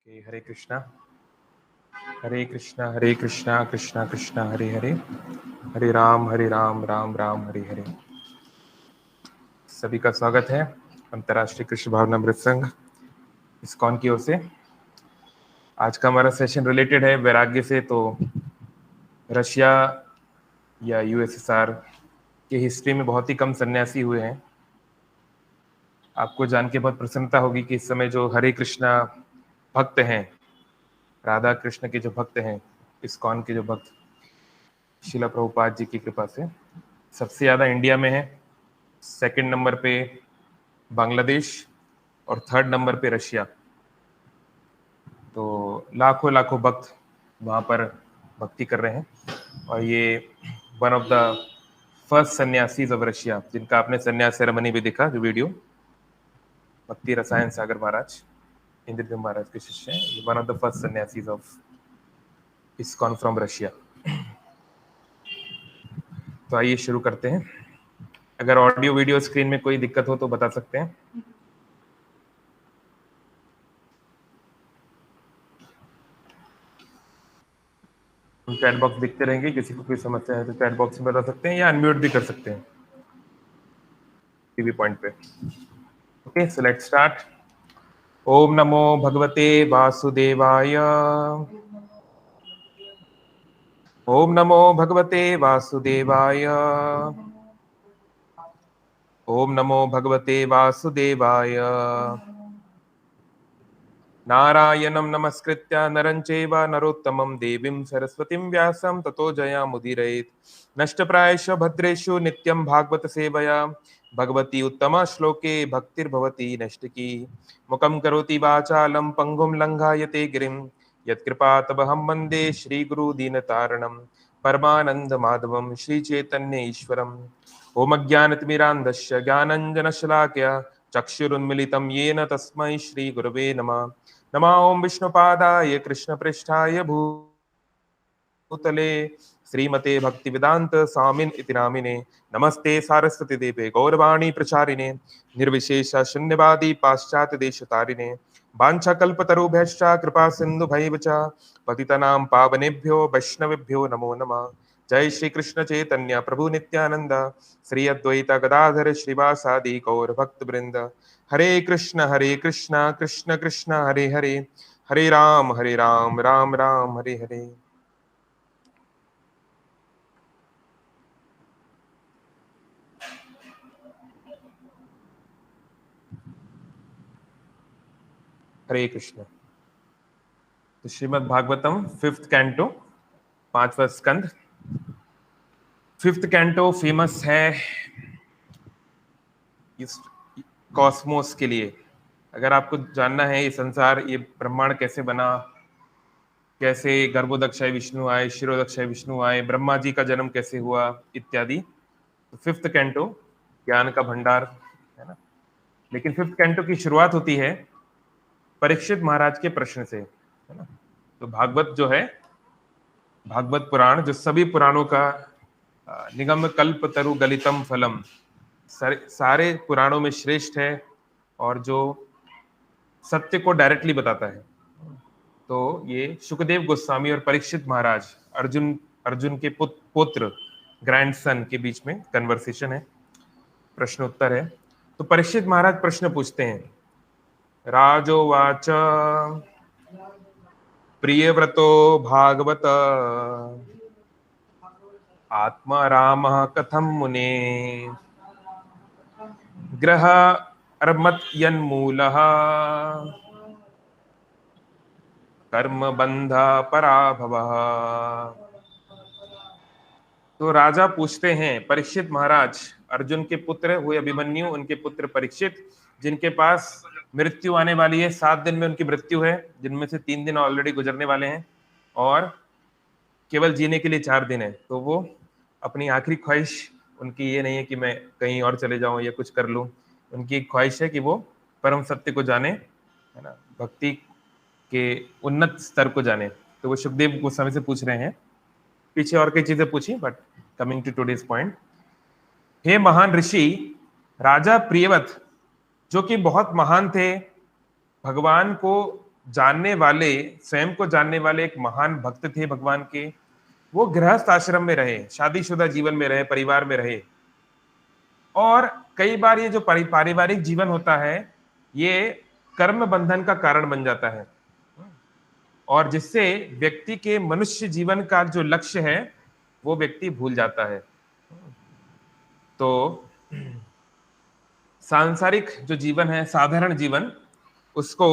हरे कृष्णा हरे कृष्णा कृष्णा कृष्णा हरे हरे, हरे राम राम राम हरे हरे। सभी का स्वागत है अंतर्राष्ट्रीय कृष्ण भावनामृत संघ इस्कॉन की ओर से। आज का हमारा सेशन रिलेटेड है वैराग्य से। तो रशिया या यूएसएसआर के हिस्ट्री में बहुत ही कम सन्यासी हुए हैं। आपको जान के बहुत प्रसन्नता होगी कि इस समय जो हरे कृष्णा भक्त हैं, राधा कृष्ण के जो भक्त हैं, इस्कॉन के जो भक्त, शिला प्रभुपाद जी की कृपा से सबसे ज्यादा इंडिया में है। सेकंड नंबर पे बांग्लादेश और थर्ड नंबर पे रशिया। तो लाखों लाखों भक्त वहाँ पर भक्ति कर रहे हैं। और ये one of the first sannyasis of Russia, जिनका आपने सन्यास सेरेमनी भी देखा, जो वीडियो, भक्ति रसायन सागर महाराज, इंद्रदेव महाराज के शिष्य हैं। One of the first sannyasis of ISKCON from Russia. तो आइए शुरू करते हैं। अगर ऑडियो वीडियो स्क्रीन में कोई दिक्कत हो तो बता सकते हैं। चैट बॉक्स दिखते रहेंगे, किसी को कोई समस्या है तो चैट बॉक्स में बता सकते हैं या अनम्यूट भी कर सकते हैं टीवी पॉइंट पे। Okay, so let's start. ओम नमो भगवते वासुदेवाय। ओम नमो भगवते वासुदेवाय। ओम नमो भगवते वासुदेवाय। नारायणं नमस्कृत्य नरं चैव नरोत्तमं देवीं सरस्वतीं व्यासं ततो जयामुदीरयेत्। नष्टप्रायेषु भद्रेषु नित्यं भागवत सेवया भगवती उत्तमा श्लोके भक्तिर्भवती नष्टकी। मुखं करोति वाचालं पङ्गुं लङ्घायते गिरिं यत्कृपातमहं वन्दे श्रीगुरुदीनतारणं परमानन्दमाधवं श्रीचैतन्य ईश्वरम्। ॐ अज्ञानतिमिरान्धस्य ज्ञानञ्जनशलाकया चक्षुरुन्मिलितं येन तस्मै श्रीगुरवे नमः। नमः ओं विष्णुपादाय कृष्णपृष्ठाय भूतले श्रीमते भक्तिवेदांत स्वामिन इति नामिने। नमस्ते सारस्वती देवे गौरवाणी प्रचारिणे निर्विशेष शून्यवादी पाश्चात्य देशतारिणे। वाञ्छाकल्पतरुभ्यश्च कृपा सिन्धुभैव च पतितनां पावनेभ्यो वैष्णवेभ्यो नमो नमः। जय श्री कृष्ण चैतन्य प्रभु नित्यानंद श्री अद्वैत गदाधर श्रीवासादि गौर भक्त वृंद। हरे कृष्ण कृष्ण कृष्ण हरे हरे, हरे राम राम राम हरे हरे। हरे कृष्ण। तो श्रीमद् भागवतम फिफ्थ कैंटो, पांचवा स्कंद। फिफ्थ कैंटो फेमस है इस कॉस्मोस के लिए। अगर आपको जानना है ये संसार, ये ब्रह्मांड कैसे बना, कैसे गर्भोदक्षाय विष्णु आए, शिरोदक्षाय विष्णु आए, ब्रह्मा जी का जन्म कैसे हुआ इत्यादि, तो फिफ्थ कैंटो ज्ञान का भंडार है ना। लेकिन फिफ्थ कैंटो की शुरुआत होती है परीक्षित महाराज के प्रश्न से, है ना। तो भागवत जो है, भागवत पुराण जो सभी पुराणों का निगम कल्प तरु गलितम फलम, सारे पुराणों में श्रेष्ठ है और जो सत्य को डायरेक्टली बताता है। तो ये सुखदेव गोस्वामी और परीक्षित महाराज, अर्जुन के पुत्र ग्रैंडसन के बीच में कन्वर्सेशन है, प्रश्न उत्तर है। तो परीक्षित महाराज प्रश्न पूछते हैं। राजोवाच प्रियव्रतो भागवत आत्मा रामः कथं मुने ग्रह अर्मत यन्मूलः कर्म बंध पराभवः। तो राजा पूछते हैं, परीक्षित महाराज, अर्जुन के पुत्र हुए अभिमन्यु, उनके पुत्र परीक्षित, जिनके पास मृत्यु आने वाली है, 7 दिन में उनकी मृत्यु है, जिनमें से 3 दिन ऑलरेडी गुजरने वाले हैं और केवल जीने के लिए 4 दिन है। तो वो अपनी आखिरी ख्वाहिश उनकी ये नहीं है कि मैं कहीं और चले जाऊं या कुछ कर लूं। उनकी एक ख्वाहिश है कि वो परम सत्य को जाने, है ना, भक्ति के उन्नत स्तर को जाने। तो वो सुखदेव गोस्वामी से पूछ रहे हैं। पीछे और कई चीजें पूछी, but coming to today's point. हे महान ऋषि, राजा प्रियव्रत जो कि बहुत महान थे, भगवान को जानने वाले, स्वयं को जानने वाले एक महान भक्त थे भगवान के। वो गृहस्थ आश्रम में रहे, शादीशुदा जीवन में रहे, परिवार में रहे। और कई बार ये जो पारिवारिक जीवन होता है, ये कर्म बंधन का कारण बन जाता है, और जिससे व्यक्ति के मनुष्य जीवन का जो लक्ष्य है वो व्यक्ति भूल जाता है। तो सांसारिक जो जीवन है, साधारण जीवन, उसको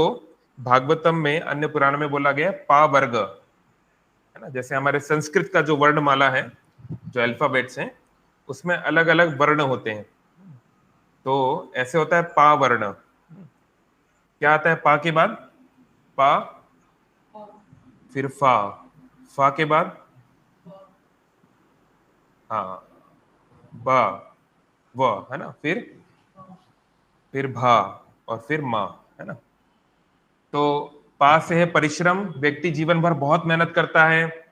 भागवतम में, अन्य पुराण में बोला गया पा वर्ग, है ना। जैसे हमारे संस्कृत का जो वर्णमाला है, जो अल्फाबेट्स हैं, उसमें अलग अलग वर्ण होते हैं। तो ऐसे होता है पा वर्ण। क्या आता है पा के बाद? पा, फिर फा, फा के बाद हाँ बा, व, है ना, फिर भा, और फिर माँ, है ना। तो पा से है परिश्रम। व्यक्ति जीवन भर बहुत मेहनत करता है,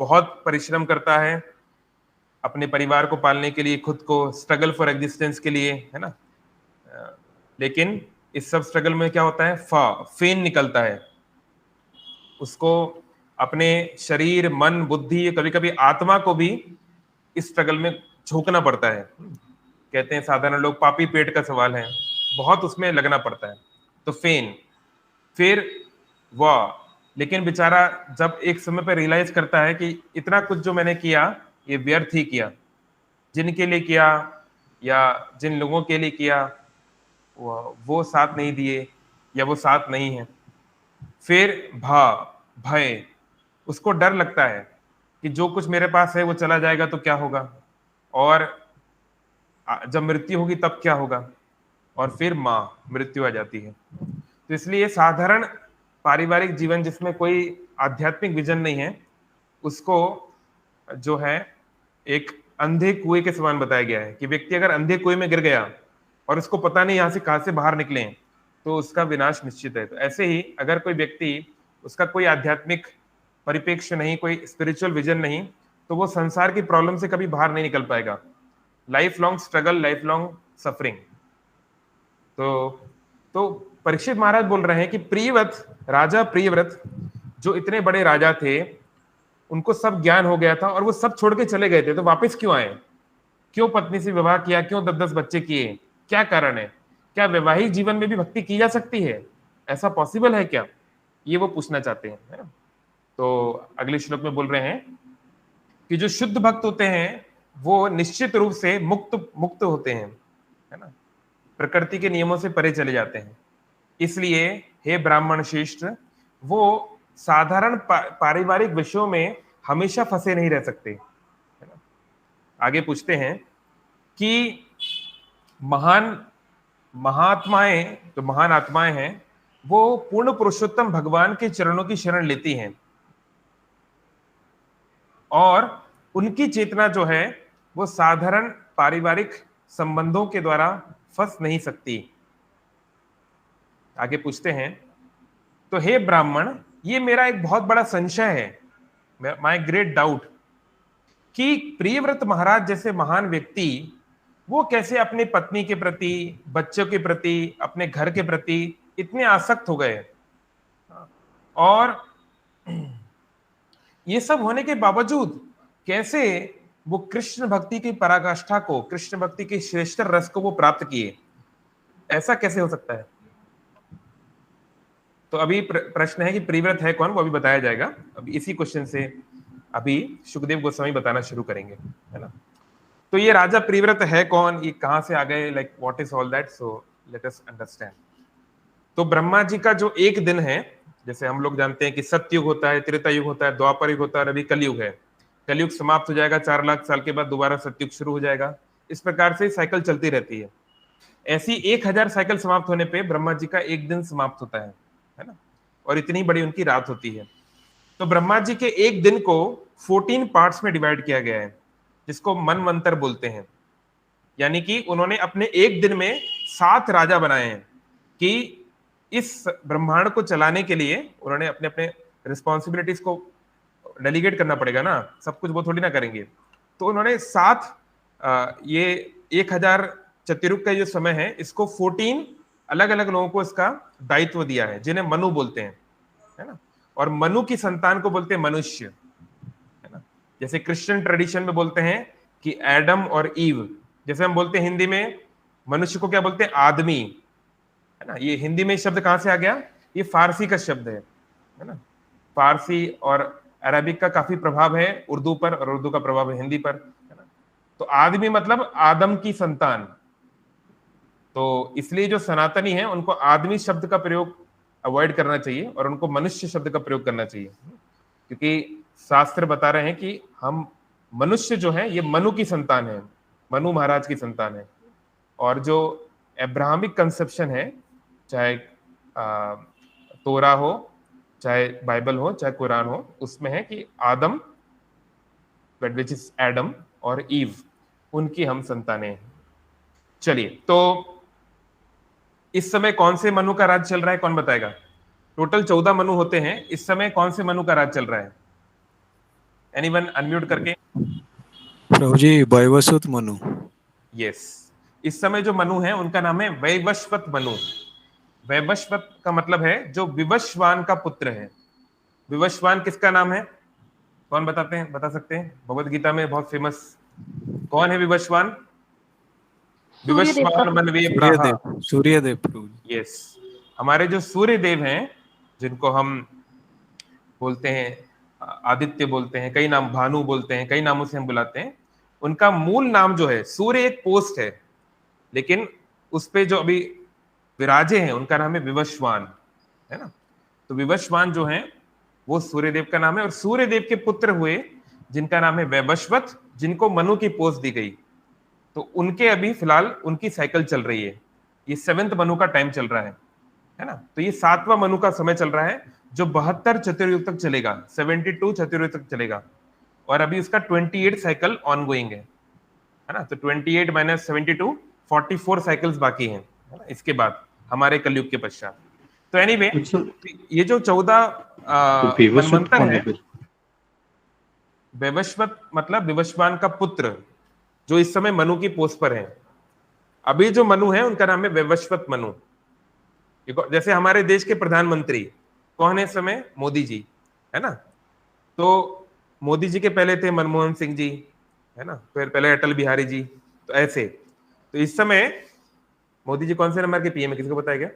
बहुत परिश्रम करता है अपने परिवार को पालने के लिए, खुद को, स्ट्रगल फॉर एग्जिस्टेंस के लिए, है ना। लेकिन इस सब स्ट्रगल में क्या होता है? फेन निकलता है। उसको अपने शरीर, मन, बुद्धि, कभी कभी आत्मा को भी इस स्ट्रगल में झोंकना पड़ता है। कहते हैं साधारण लोग, पापी पेट का सवाल है, बहुत उसमें लगना पड़ता है। तो फेन, फिर वाह। लेकिन बेचारा जब एक समय पर रियलाइज करता है कि इतना कुछ जो मैंने किया ये व्यर्थ ही किया, जिनके लिए किया या जिन लोगों के लिए किया वो साथ नहीं दिए या वो साथ नहीं है। फिर भय, उसको डर लगता है कि जो कुछ मेरे पास है वो चला जाएगा तो क्या होगा, और जब मृत्यु होगी तब क्या होगा, और फिर मृत्यु आ जाती है। तो इसलिए साधारण पारिवारिक जीवन जिसमें कोई आध्यात्मिक विजन नहीं है, उसको जो है एक अंधे कुएं के समान बताया गया है कि व्यक्ति अगर अंधे कुएं में गिर गया और उसको पता नहीं यहाँ से कहां से बाहर निकले, तो उसका विनाश निश्चित है। तो ऐसे ही अगर कोई व्यक्ति, उसका कोई आध्यात्मिक परिप्रेक्ष्य नहीं, कोई स्पिरिचुअल विजन नहीं, तो वो संसार की प्रॉब्लम से कभी बाहर नहीं निकल पाएगा। Life long struggle, life long suffering. तो परीक्षित महाराज बोल रहे हैं कि प्रियव्रत, राजा प्रियव्रत जो इतने बड़े राजा थे, उनको सब ज्ञान हो गया था और वो सब छोड़ के चले गए थे, तो वापस क्यों आए? क्यों पत्नी से विवाह किया? क्यों 10-10 बच्चे किए? क्या कारण है? क्या वैवाहिक जीवन में भी भक्ति की जा सकती है? ऐसा पॉसिबल है क्या? ये वो पूछना चाहते हैं, है ना। तो अगले श्लोक में बोल रहे हैं कि जो शुद्ध भक्त होते हैं वो निश्चित रूप से मुक्त होते हैं, है ना, प्रकृति के नियमों से परे चले जाते हैं। इसलिए हे ब्राह्मण श्रेष्ठ, वो साधारण पारिवारिक विषयों में हमेशा फंसे नहीं रह सकते, है ना। आगे पूछते हैं कि महात्माएं, जो महान आत्माएं हैं, वो पूर्ण पुरुषोत्तम भगवान के चरणों की शरण लेती हैं, और उनकी चेतना जो है वो साधारण पारिवारिक संबंधों के द्वारा फंस नहीं सकती। आगे पूछते हैं, तो हे ब्राह्मण, ये मेरा एक बहुत बड़ा संशय है, माय ग्रेट डाउट, कि प्रियव्रत महाराज जैसे महान व्यक्ति वो कैसे अपनी पत्नी के प्रति, बच्चों के प्रति, अपने घर के प्रति इतने आसक्त हो गए, और ये सब होने के बावजूद कैसे वो कृष्ण भक्ति की पराकाष्ठा को, कृष्ण भक्ति के श्रेष्ठ रस को वो प्राप्त किए? ऐसा कैसे हो सकता है? तो अभी प्रश्न है कि प्रियव्रत है कौन, वो अभी बताया जाएगा। अभी इसी क्वेश्चन से अभी सुखदेव गोस्वामी बताना शुरू करेंगे, है ना। तो ये राजा प्रियव्रत है कौन, ये कहां से आ गए, like what is all that, so let us understand. तो ब्रह्मा जी का जो एक दिन है, जैसे हम लोग जानते हैं कि सत्ययुग होता है, त्रेता युग होता है, द्वापर युग होता है, अभी कलयुग है। कलयुग समाप्त हो जाएगा, 4 लाख साल के बाद दोबारा सत्ययुग शुरू हो जाएगा। इस प्रकार से साइकिल चलती रहती है। ऐसी 1000 साइकिल समाप्त होने पे ब्रह्मा जी का एक दिन समाप्त होता है ना, और इतनी बड़ी उनकी रात होती है। तो ब्रह्मा जी के एक दिन को 14 पार्ट्स में डिवाइड किया गया है, जिसको मनवंतर बोलते हैं। यानी कि उन्होंने अपने एक दिन में 7 राजा बनाए हैं कि इस ब्रह्मांड को चलाने के लिए उन्होंने अपने अपने रिस्पॉन्सिबिलिटीज को डेलीगेट करना पड़ेगा ना, सब कुछ वो थोड़ी ना करेंगे। तो उन्होंने 7 ये 1000 चतुर्युग का जो समय है, इसको 14 अलग अलग लोगों को इसका दायित्व दिया है, जिन्हें मनु बोलते हैं। है ना। और मनु की संतान को बोलते हैं मनुष्य, है ना। जैसे क्रिश्चियन ट्रेडिशन में बोलते हैं कि एडम और ईव, जैसे हम बोलते हैं हिंदी में मनुष्य को क्या बोलते हैं, आदमी, है ना। ये हिंदी में शब्द कहां से आ गया, ये फारसी का शब्द है ना। फारसी और अरबिक का काफी प्रभाव है उर्दू पर, और उर्दू का प्रभाव है हिंदी पर, है ना। तो आदमी मतलब आदम की संतान। तो इसलिए जो सनातनी है उनको आदमी शब्द का प्रयोग अवॉइड करना चाहिए और उनको मनुष्य शब्द का प्रयोग करना चाहिए, क्योंकि शास्त्र बता रहे हैं कि हम मनुष्य जो है ये मनु की संतान है, मनु महाराज की संतान है। और जो एब्राहमिक कंसेप्शन है, चाहे तोरा हो, चाहे बाइबल हो, चाहे कुरान हो, उसमें है कि आदम, विच इज एडम, और ईव, उनकी हम संतानें हैं। चलिए, तो इस समय कौन से मनु का राज चल रहा है, कौन बताएगा। टोटल 14 मनु होते हैं, इस समय कौन से मनु का राज चल रहा है, एनीवन अनम्यूट करके। प्रभु जी वैवस्वत मनु। यस, इस समय जो मनु है उनका नाम है वैवस्वत मनु। वैवस्वत का मतलब है जो विवस्वान का पुत्र है। विवस्वान किसका नाम है, कौन बताते हैं, बता सकते हैं, भगवत गीता में बहुत फेमस। कौन है विवस्वान, सूर्यदेव का विवस्वान मनवे प्राहा। सूर्यदेव, सूर्यदेव प्रभु जी। यस, हमारे जो सूर्य देव हैं, जिनको हम बोलते हैं आदित्य बोलते हैं, कई नाम, भानु बोलते हैं, कई नामों से हम बुलाते हैं, उनका मूल नाम जो है, सूर्य एक पोस्ट है, लेकिन उस पे जो अभी विराजे हैं उनका नाम है विवस्वान, है ना। तो विवस्वान जो है वो सूर्यदेव का नाम है, और सूर्यदेव के पुत्र हुए जिनका नाम है वैवस्वत, जिनको मनु की पोस्ट दी गई। तो उनके अभी फिलहाल उनकी साइकिल चल रही है, ये 7th मनु का टाइम चल रहा है ना। तो ये 7वां मनु का समय चल रहा है, जो 72 चतुर्युग तक चलेगा, 72 चतुर्युग तक चलेगा, और अभी उसका 28 साइकिल ऑन गोइंग है ना। तो 28 माइनस 72, 44 साइकिल्स बाकी हैं, है ना, इसके बाद हमारे कलयुग के पश्चात। तो एनीवे, ये जो 14 मनवंतर है, वैवस्वत मतलब विवस्वान का पुत्र, जो इस समय मनु की पोस्ट पर है। अभी जो मनु है उनका नाम है वैवस्वत मनु। जैसे हमारे देश के प्रधानमंत्री कौन है इस समय, मोदी जी, है ना। तो मोदी जी के पहले थे मनमोहन सिंह जी, है ना, फिर पहले अटल बिहारी जी, तो ऐसे। तो इस समय मोदी जी कौन से नंबर के पीएम है, किसी को बताया क्या,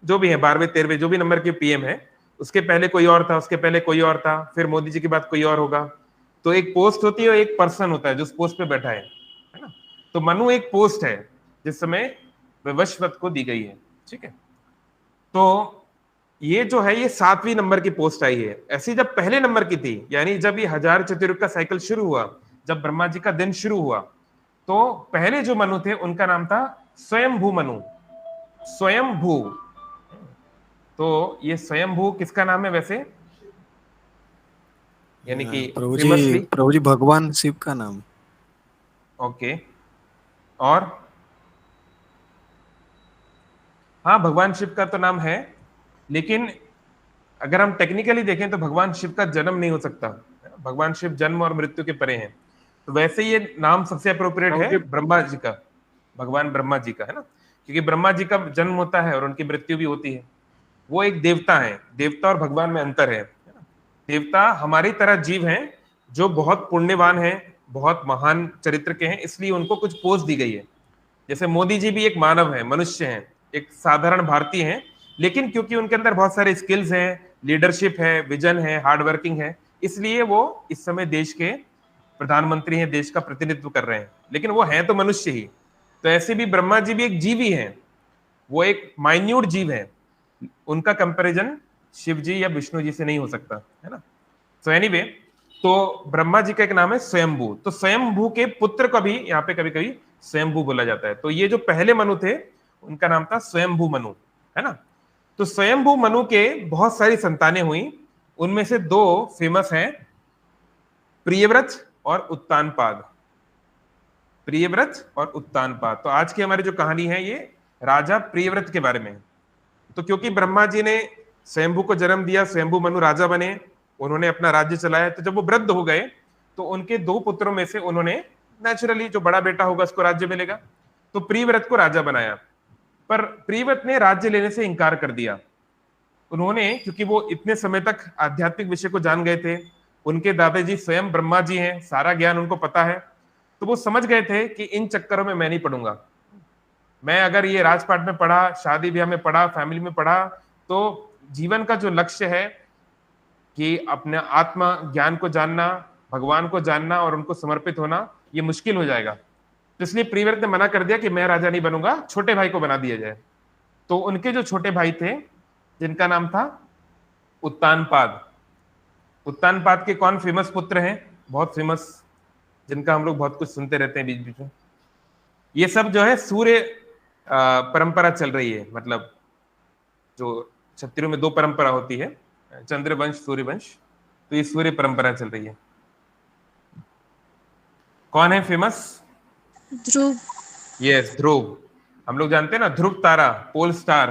जो भी है 12वें 13वें जो भी नंबर के पीएम है, उसके पहले कोई और था, उसके पहले कोई और था, फिर मोदी जी के बाद कोई और होगा। तो एक पोस्ट होती है और एक पर्सन होता है जो उस पोस्ट पे बैठा है ना। तो मनु एक पोस्ट है जिस समय वैवस्वत को दी गई है, ठीक है। तो ये जो है ये 7वीं नंबर की पोस्ट आई है। ऐसी जब पहले नंबर की थी, यानी जब ये 1000 चतुर्युग का साइकिल शुरू हुआ, जब ब्रह्मा जी का दिन शुरू हुआ, तो पहले जो मनु थे उनका नाम था स्वयंभू मनु, स्वयंभू। तो ये स्वयंभू किसका नाम है वैसे, यानी कि प्रभु जी भगवान शिव का नाम। ओके, और हाँ, भगवान शिव का तो नाम है, लेकिन अगर हम टेक्निकली देखें तो भगवान शिव का जन्म नहीं हो सकता, भगवान शिव जन्म और मृत्यु के परे हैं। तो वैसे ये नाम सबसे अप्रोप्रिएट है ब्रह्मा जी का, भगवान ब्रह्मा जी का, है ना, क्योंकि ब्रह्मा जी का जन्म होता है और उनकी मृत्यु भी होती है। वो एक देवता है, देवता और भगवान में अंतर है ना। देवता हमारी तरह जीव हैं जो बहुत पुण्यवान हैं, बहुत महान चरित्र के हैं, इसलिए उनको कुछ पोस्ट दी गई है। जैसे मोदी जी भी एक मानव है, मनुष्य हैं, एक साधारण भारतीय हैं, लेकिन क्योंकि उनके अंदर बहुत सारे स्किल्स हैं, लीडरशिप है, विजन है, हार्ड वर्किंग है, इसलिए वो इस समय देश के प्रधानमंत्री हैं, देश का प्रतिनिधित्व कर रहे हैं, लेकिन वो हैं तो मनुष्य ही। तो ऐसे भी ब्रह्मा जी भी एक जीव ही हैं, वो एक माइन्यूट जीव है, उनका कंपैरिजन शिव जी या विष्णु जी से नहीं हो सकता, है ना। सो एनीवे, तो ब्रह्मा जी का एक नाम है स्वयंभू। तो स्वयंभू के पुत्र को भी यहाँ पे कभी कभी स्वयंभू बोला जाता है। तो ये जो पहले मनु थे उनका नाम था स्वयंभू मनु, है ना। तो स्वयंभू मनु के बहुत सारी संतानें हुई, उनमें से 2 फेमस हैं, प्रियव्रत और उत्तानपाद। प्रियव्रत और उत्तानपाद। तो आज की हमारी जो कहानी है ये राजा प्रियव्रत के बारे में है। तो क्योंकि ब्रह्मा जी ने स्वयंभू को जन्म दिया, स्वयंभू मनु राजा बने, उन्होंने अपना राज्य चलाया। तो जब वो वृद्ध हो गए तो उनके 2 पुत्रों में से उन्होंने नेचुरली जो बड़ा बेटा होगा उसको राज्य मिलेगा, तो प्रियव्रत को राजा बनाया। पर प्रियव्रत ने राज्य लेने से इंकार कर दिया। उन्होंने, क्योंकि वो इतने समय तक आध्यात्मिक विषय को जान गए थे, उनके दादाजी स्वयं ब्रह्मा जी हैं, सारा ज्ञान उनको पता है, तो वो समझ गए थे कि इन चक्करों में मैं नहीं पढ़ूंगा। मैं अगर ये राजपाट में पढ़ा, शादी ब्याह में पढ़ा, फैमिली में पढ़ा, तो जीवन का जो लक्ष्य है कि अपने आत्मा ज्ञान को जानना, भगवान को जानना और उनको समर्पित होना, ये मुश्किल हो जाएगा। तो इसलिए प्रियव्रत ने मना कर दिया कि मैं राजा नहीं बनूंगा, छोटे भाई को बना दिया जाए। तो उनके जो छोटे भाई थे, जिनका नाम था उत्तानपाद। उत्तानपाद के कौन फेमस पुत्र हैं, बहुत फेमस, जिनका हम लोग बहुत कुछ सुनते रहते हैं बीच बीच में। ये सब जो है सूर्य परंपरा चल रही है, मतलब जो क्षत्रियों में दो परंपरा होती है, चंद्रवंश, सूर्यवंश, तो ये सूर्य परंपरा चल रही है। कौन है फेमस? ध्रुव। यस, ध्रुव। हम लोग जानते हैं ना, ध्रुव तारा, पोल स्टार।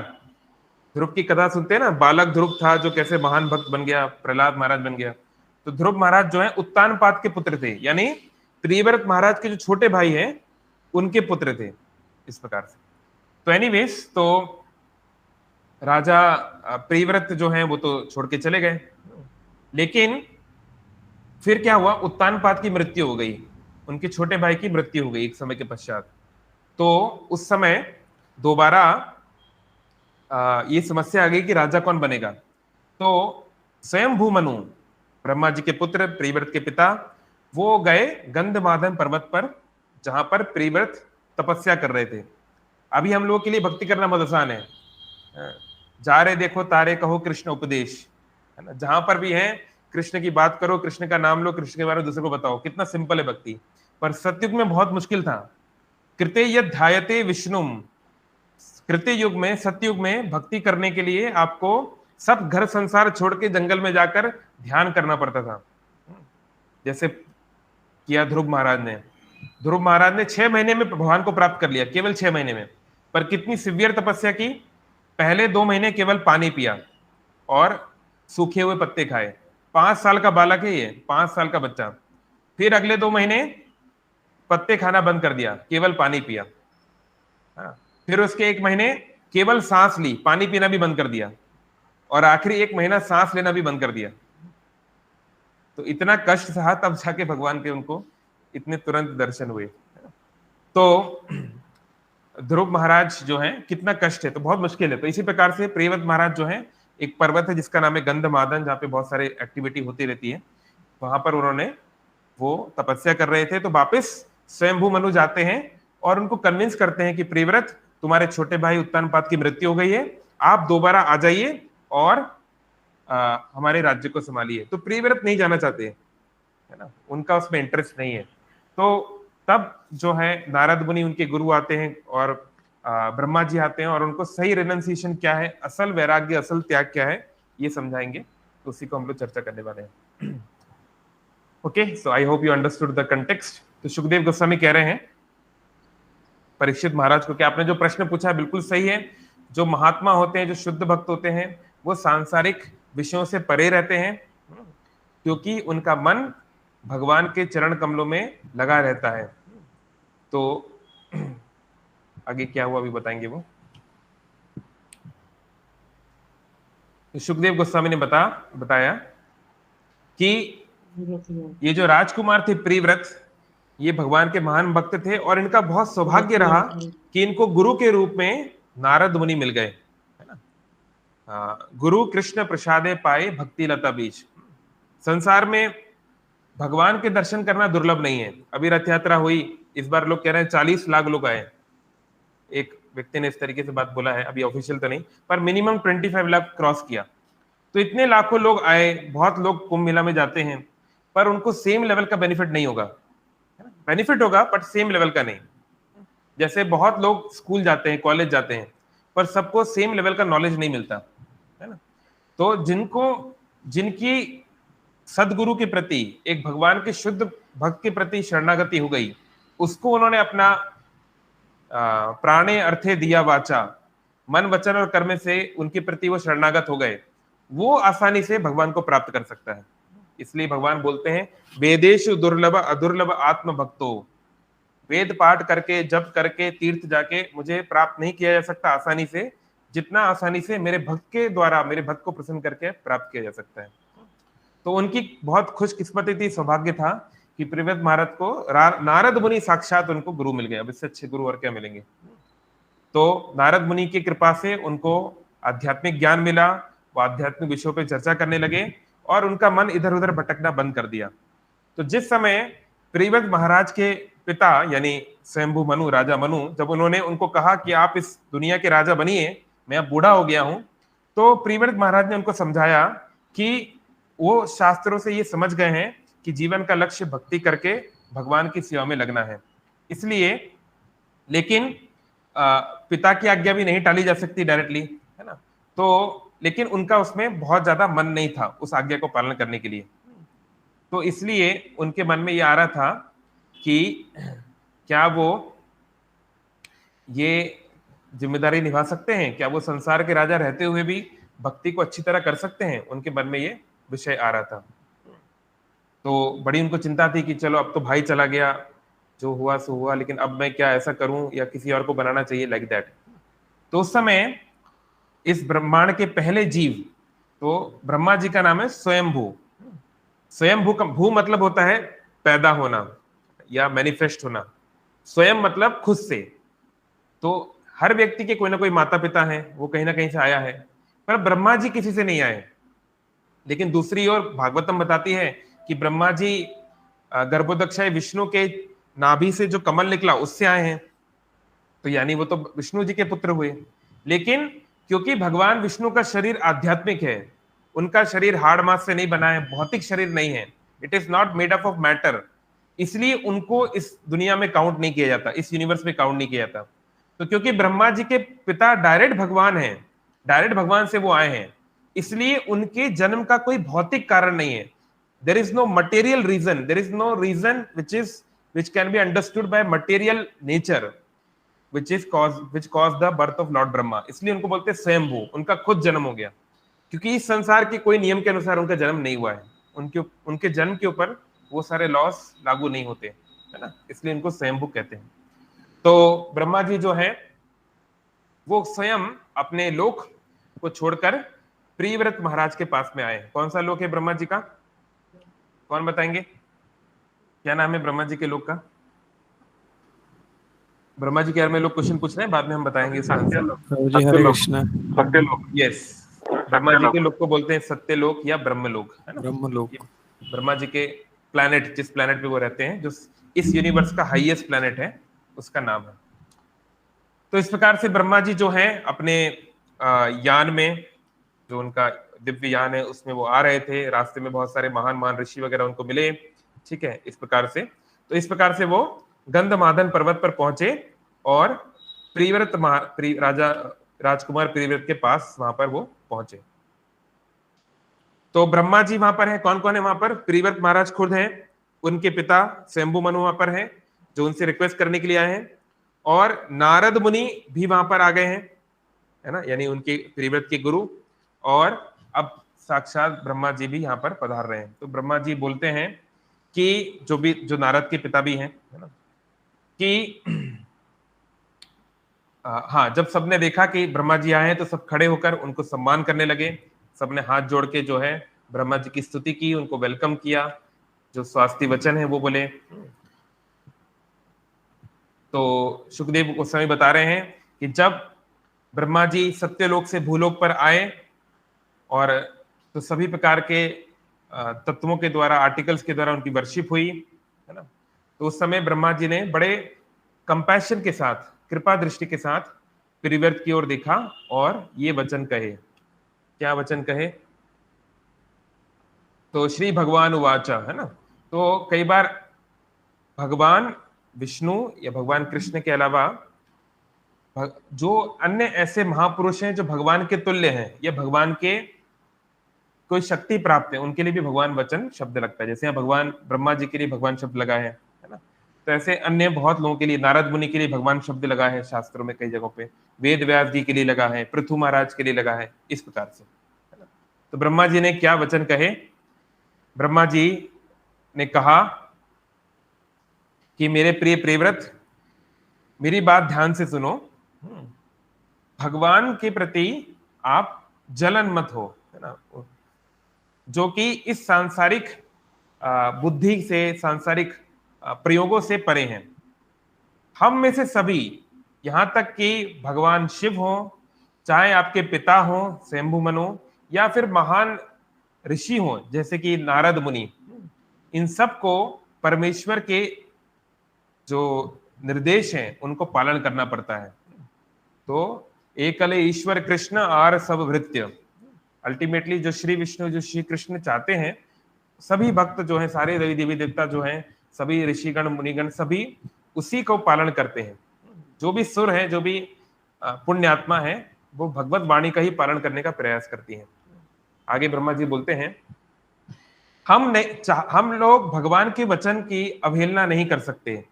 ध्रुव की कथा सुनते हैं ना, बालक ध्रुव था जो कैसे महान भक्त बन गया, प्रहलाद महाराज बन गया। तो ध्रुव महाराज जो है उत्तानपाद के पुत्र थे, यानी प्रियव्रत महाराज के जो छोटे भाई हैं उनके पुत्र थे, इस प्रकार से। तो एनीवेज, तो राजा प्रियव्रत जो है वो तो छोड़ के चले गए, लेकिन फिर क्या हुआ, उत्तानपाद की मृत्यु हो गई, उनके छोटे भाई की मृत्यु हो गई एक समय के पश्चात। तो उस समय दोबारा ये समस्या आ गई कि राजा कौन बनेगा। तो स्वयंभू मनु, ब्रह्मा जी के पुत्र, प्रियव्रत के पिता, वो गए गंधमादन पर्वत पर, जहां पर प्रियव्रत तपस्या कर रहे थे। अभी हम लोगों के लिए भक्ति करना बहुत आसान है, जा रहे देखो तारे कहो कृष्ण उपदेश, है ना, जहां पर भी है कृष्ण की बात करो, कृष्ण का नाम लो, कृष्ण के बारे में दूसरे को बताओ, कितना सिंपल है भक्ति। पर सतयुग में बहुत मुश्किल था। कृते यद ध्यायते विष्णुम, कृत्य युग में, सतयुग में भक्ति करने के लिए आपको सब घर संसार छोड़ के जंगल में जाकर ध्यान करना पड़ता था, जैसे किया ध्रुव महाराज ने। ध्रुव महाराज ने 6 महीने में भगवान को प्राप्त कर लिया, केवल 6 महीने में। पर कितनी सिवियर तपस्या की, पहले 2 महीने केवल पानी पिया और सूखे हुए पत्ते खाए। 5 साल का बालक है ये, 5 साल का बच्चा। फिर अगले 2 महीने पत्ते खाना बंद कर दिया, केवल पानी पिया। फिर उसके 1 महीने केवल सांस ली, पानी पीना भी बंद कर दिया, और आखिरी 1 महीना सांस लेना भी बंद कर दिया। तो इतना कष्ट सहा, तब जाके भगवान के उनको इतने तुरंत दर्शन हुए। तो ध्रुव महाराज जो है, कितना कष्ट है, तो बहुत मुश्किल है। तो इसी प्रकार से प्रियव्रत महाराज जो है, एक पर्वत है जिसका नाम है गंधमादन, जहाँ पे बहुत सारे एक्टिविटी होती रहती है, वहां पर उन्होंने वो तपस्या कर रहे थे। तो वापिस स्वयंभू मनु जाते हैं और उनको कन्विंस करते हैं कि प्रियव्रत, तुम्हारे छोटे भाई उत्तानपाद की मृत्यु हो गई है, आप दोबारा आ जाइए और हमारे राज्य को संभालिए। तो प्रियव्रत नहीं जाना चाहते, है ना, उनका उसमें इंटरेस्ट नहीं है। तो तब जो है नारद मुनि, उनके गुरु आते हैं, और ब्रह्मा जी आते हैं और उनको सही रेनंसिएशन क्या है, असल वैराग्य, असल त्याग क्या है, ये समझाएंगे। तो उसी को हम लोग चर्चा करने वाले हैं। Okay, so I hope you understood the context. तो सुखदेव गोस्वामी कह रहे हैं परीक्षित महाराज को कि आपने जो प्रश्न पूछा है बिल्कुल सही है। जो महात्मा होते हैं, जो शुद्ध भक्त होते हैं, वो सांसारिक विषयों से परे रहते हैं, क्योंकि उनका मन भगवान के चरण कमलों में लगा रहता है। तो आगे क्या हुआ अभी बताएंगे वो। सुखदेव गोस्वामी ने बताया कि ये जो राजकुमार थे प्रियव्रत, ये भगवान के महान भक्त थे, और इनका बहुत सौभाग्य रहा कि इनको गुरु के रूप में नारद मुनि मिल गए, है ना। गुरु कृष्ण प्रसादे पाए भक्ति लता बीज। संसार में भगवान के दर्शन करना दुर्लभ नहीं है। अभी रथ यात्रा हुई, इस बार लोग कह रहे हैं 40 लाख लोग आए। एक व्यक्ति ने इस तरीके से बात बोला है, अभी ऑफिशियल तो नहीं, पर मिनिमम 25 लाख क्रॉस किया। तो इतने लाखों लोग आए, बहुत लोग कुंभ मेला में जाते हैं, पर उनको सेम लेवल का बेनिफिट नहीं होगा। बेनिफिट होगा बट सेम लेवल का नहीं। जैसे बहुत लोग स्कूल जाते हैं, कॉलेज जाते हैं, पर सबको सेम लेवल का नॉलेज नहीं मिलता, है ना। तो जिनकी सदगुरु के प्रति, एक भगवान के शुद्ध भक्त के प्रति शरणागति हो गई, उसको उन्होंने अपना प्राणे अर्थे दिया वाचा, मन वचन और कर्म से उनके प्रति वो शरणागत हो गए, वो आसानी से भगवान को प्राप्त कर सकता है। इसलिए भगवान बोलते हैं वेदेषु दुर्लभ अदुर्लभ आत्म भक्तो, वेद पाठ करके, जप करके, तीर्थ जाके मुझे प्राप्त नहीं किया जा सकता आसानी से, जितना आसानी से मेरे भक्त के द्वारा मेरे भक्त को प्रसन्न करके प्राप्त किया जा सकता है। तो उनकी बहुत खुशकिस्मती थी, सौभाग्य था कि प्रियव्रत महाराज को नारद मुनि साक्षात उनको गुरु मिल गए। अब इससे अच्छे गुरु और क्या मिलेंगे। तो नारद मुनि की कृपा से उनको आध्यात्मिक ज्ञान मिला, वो आध्यात्मिक विषयों पर चर्चा करने लगे और उनका मन इधर उधर भटकना बंद कर दिया। तो जिस समय प्रियव्रत महाराज के पिता यानी स्वयंभू मनु, राजा मनु, जब उन्होंने उनको कहा कि आप इस दुनिया के राजा बनिए, मैं अब बूढ़ा हो गया हूं, तो प्रियव्रत महाराज ने उनको समझाया कि वो शास्त्रों से ये समझ गए हैं कि जीवन का लक्ष्य भक्ति करके भगवान की सेवा में लगना है। इसलिए लेकिन पिता की आज्ञा भी नहीं टाली जा सकती डायरेक्टली, है ना। तो लेकिन उनका उसमें बहुत ज्यादा मन नहीं था उस आज्ञा को पालन करने के लिए। तो इसलिए उनके मन में ये आ रहा था कि क्या वो ये जिम्मेदारी निभा सकते हैं, क्या वो संसार के राजा रहते हुए भी भक्ति को अच्छी तरह कर सकते हैं। उनके मन में ये विषय आ रहा था। तो बड़ी उनको चिंता थी कि चलो अब तो भाई चला गया, जो हुआ सो हुआ, लेकिन अब मैं क्या ऐसा करूं या किसी और को बनाना चाहिए, लाइक दैट। तो उस समय इस ब्रह्मांड के पहले जीव, तो ब्रह्मा जी का नाम है स्वयंभू। स्वयंभू का भू मतलब होता है पैदा होना या मैनिफेस्ट होना, स्वयं मतलब खुद से। तो हर व्यक्ति के कोई ना कोई माता पिता हैं, वो कहीं ना कहीं से आया है, पर ब्रह्मा जी किसी से नहीं आए। लेकिन दूसरी ओर भागवतम बताती है कि ब्रह्मा जी गर्भोदक्षाय विष्णु के नाभि से जो कमल निकला उससे आए हैं, तो यानी वो तो विष्णु जी के पुत्र हुए। लेकिन क्योंकि भगवान विष्णु का शरीर आध्यात्मिक है, उनका शरीर हाड़ मांस से नहीं बना है, भौतिक शरीर नहीं है, it is not made up of matter, इसलिए उनको इस दुनिया में काउंट नहीं किया जाता, इस यूनिवर्स में काउंट नहीं किया जाता। तो क्योंकि ब्रह्मा जी के पिता डायरेक्ट भगवान हैं, डायरेक्ट भगवान से वो आए हैं, इसलिए उनके जन्म का कोई भौतिक कारण नहीं है। There is no material reason, there is no reason which can be understood by material nature which caused the birth of Lord Brahma। इसलिए उनको बोलते हैं स्वयंभू, उनका खुद जन्म हो गया, क्योंकि इस संसार के कोई नियम के अनुसार उनका जन्म नहीं हुआ है। उनके जन्म के ऊपर वो सारे लॉस लागू नहीं होते, है ना, इसलिए इनको स्वयंभू कहते हैं। तो ब्रह्मा जी जो है वो स्वयं अपने लोक को छोड़कर प्रियव्रत महाराज के पास में आए। कौन सा लोक है ब्रह्मा जी का, कौन बताएंगे? क्या नाम है ब्रह्मा जी के लोक का? ब्रह्मा जी के बारे में लोग क्वेश्चन पूछ रहे हैं, बाद में हम बताएंगे। सत्यलोक, यस, ब्रह्मा जी के लोक को बोलते हैं सत्यलोक या ब्रह्मलोक, है ना। ब्रह्मलोक ब्रह्मा जी के प्लैनेट, जिस प्लैनेट पे वो रहते हैं, जो इस यूनिवर्स का हाईएस्ट प्लैनेट है, उसका नाम है। तो इस प्रकार से ब्रह्मा जी जो है अपने यान में, जो उनका दिव्य यान है, उसमें वो आ रहे थे। रास्ते में बहुत सारे महान महान ऋषि वगैरह उनको मिले, ठीक है, इस प्रकार से। तो इस प्रकार से वो गंधमादन पर्वत पर पहुंचे और प्रियव्रत राजकुमार प्रियव्रत के पास वहां पर वो पहुंचे। तो ब्रह्मा जी वहां पर हैं। कौन कौन है वहां पर? प्रियव्रत महाराज खुद हैं, उनके पिता स्वयंभू मनु वहां पर हैं, जो उनसे रिक्वेस्ट करने के लिए आए हैं, और नारद मुनि भी वहां पर आ गए हैं, है ना, यानी उनके प्रियव्रत के गुरु। और अब साक्षात ब्रह्मा जी भी यहाँ पर पधार रहे हैं। तो ब्रह्मा जी बोलते हैं कि जो नारद के पिता भी हैं, है ना, कि हाँ, जब सबने देखा कि ब्रह्मा जी आए हैं तो सब खड़े होकर उनको सम्मान करने लगे। सबने हाथ जोड़ के जो है ब्रह्मा जी की स्तुति की, उनको वेलकम किया, जो स्वास्थ्य वचन है वो बोले। तो सुखदेव गोस्वामी बता रहे हैं कि जब ब्रह्मा जी सत्यलोक से भूलोक पर आए और तो सभी प्रकार के तत्वों के द्वारा, आर्टिकल्स के द्वारा उनकी वर्शिप हुई, है ना। तो उस समय ब्रह्मा जी ने बड़े कंपैशन के साथ, कृपा दृष्टि के साथ प्रियव्रत की ओर देखा और ये वचन कहे। क्या वचन कहे? तो श्री भगवान उवाचा, है ना। तो कई बार भगवान विष्णु या भगवान कृष्ण के अलावा जो अन्य ऐसे महापुरुष हैं जो भगवान के तुल्य हैं या भगवान के कोई शक्ति प्राप्त है, उनके लिए भी भगवान वचन शब्द लगता है। जैसे यहाँ भगवान ब्रह्मा जी के लिए भगवान शब्द लगा है ना, तो ऐसे अन्य बहुत लोगों के लिए, नारद मुनि के लिए भगवान शब्द लगा है शास्त्रों में कई जगहों पे, वेद व्यास जी के लिए लगा है, पृथु महाराज के लिए लगा है, इस प्रकार से, है ना। तो ब्रह्मा जी ने क्या वचन कहे? ब्रह्मा जी ने कहा कि मेरे प्रिय प्रियव्रत, मेरी बात ध्यान से सुनो। भगवान के प्रति आप जलन मत हो, है ना, जो कि इस सांसारिक बुद्धि से, सांसारिक प्रयोगों से परे हैं। हम में से सभी, यहां तक कि भगवान शिव हो, चाहे आपके पिता हो स्वयंभू मनु, या फिर महान ऋषि हो जैसे कि नारद मुनि, इन सब को परमेश्वर के जो निर्देश हैं उनको पालन करना पड़ता है। तो एकले ईश्वर कृष्ण आर सब भृत्य, अल्टीमेटली जो श्री विष्णु, जो श्री कृष्ण चाहते हैं, सभी भक्त जो हैं, सारे देवी देवी देवता जो हैं, सभी ऋषिगण मुनिगण सभी उसी को पालन करते हैं। जो भी सुर है, जो भी पुण्य आत्मा है, वो भगवत वाणी का ही पालन करने का प्रयास करती है। आगे ब्रह्मा जी बोलते हैं, हम लोग भगवान के वचन की अवहेलना नहीं कर सकते,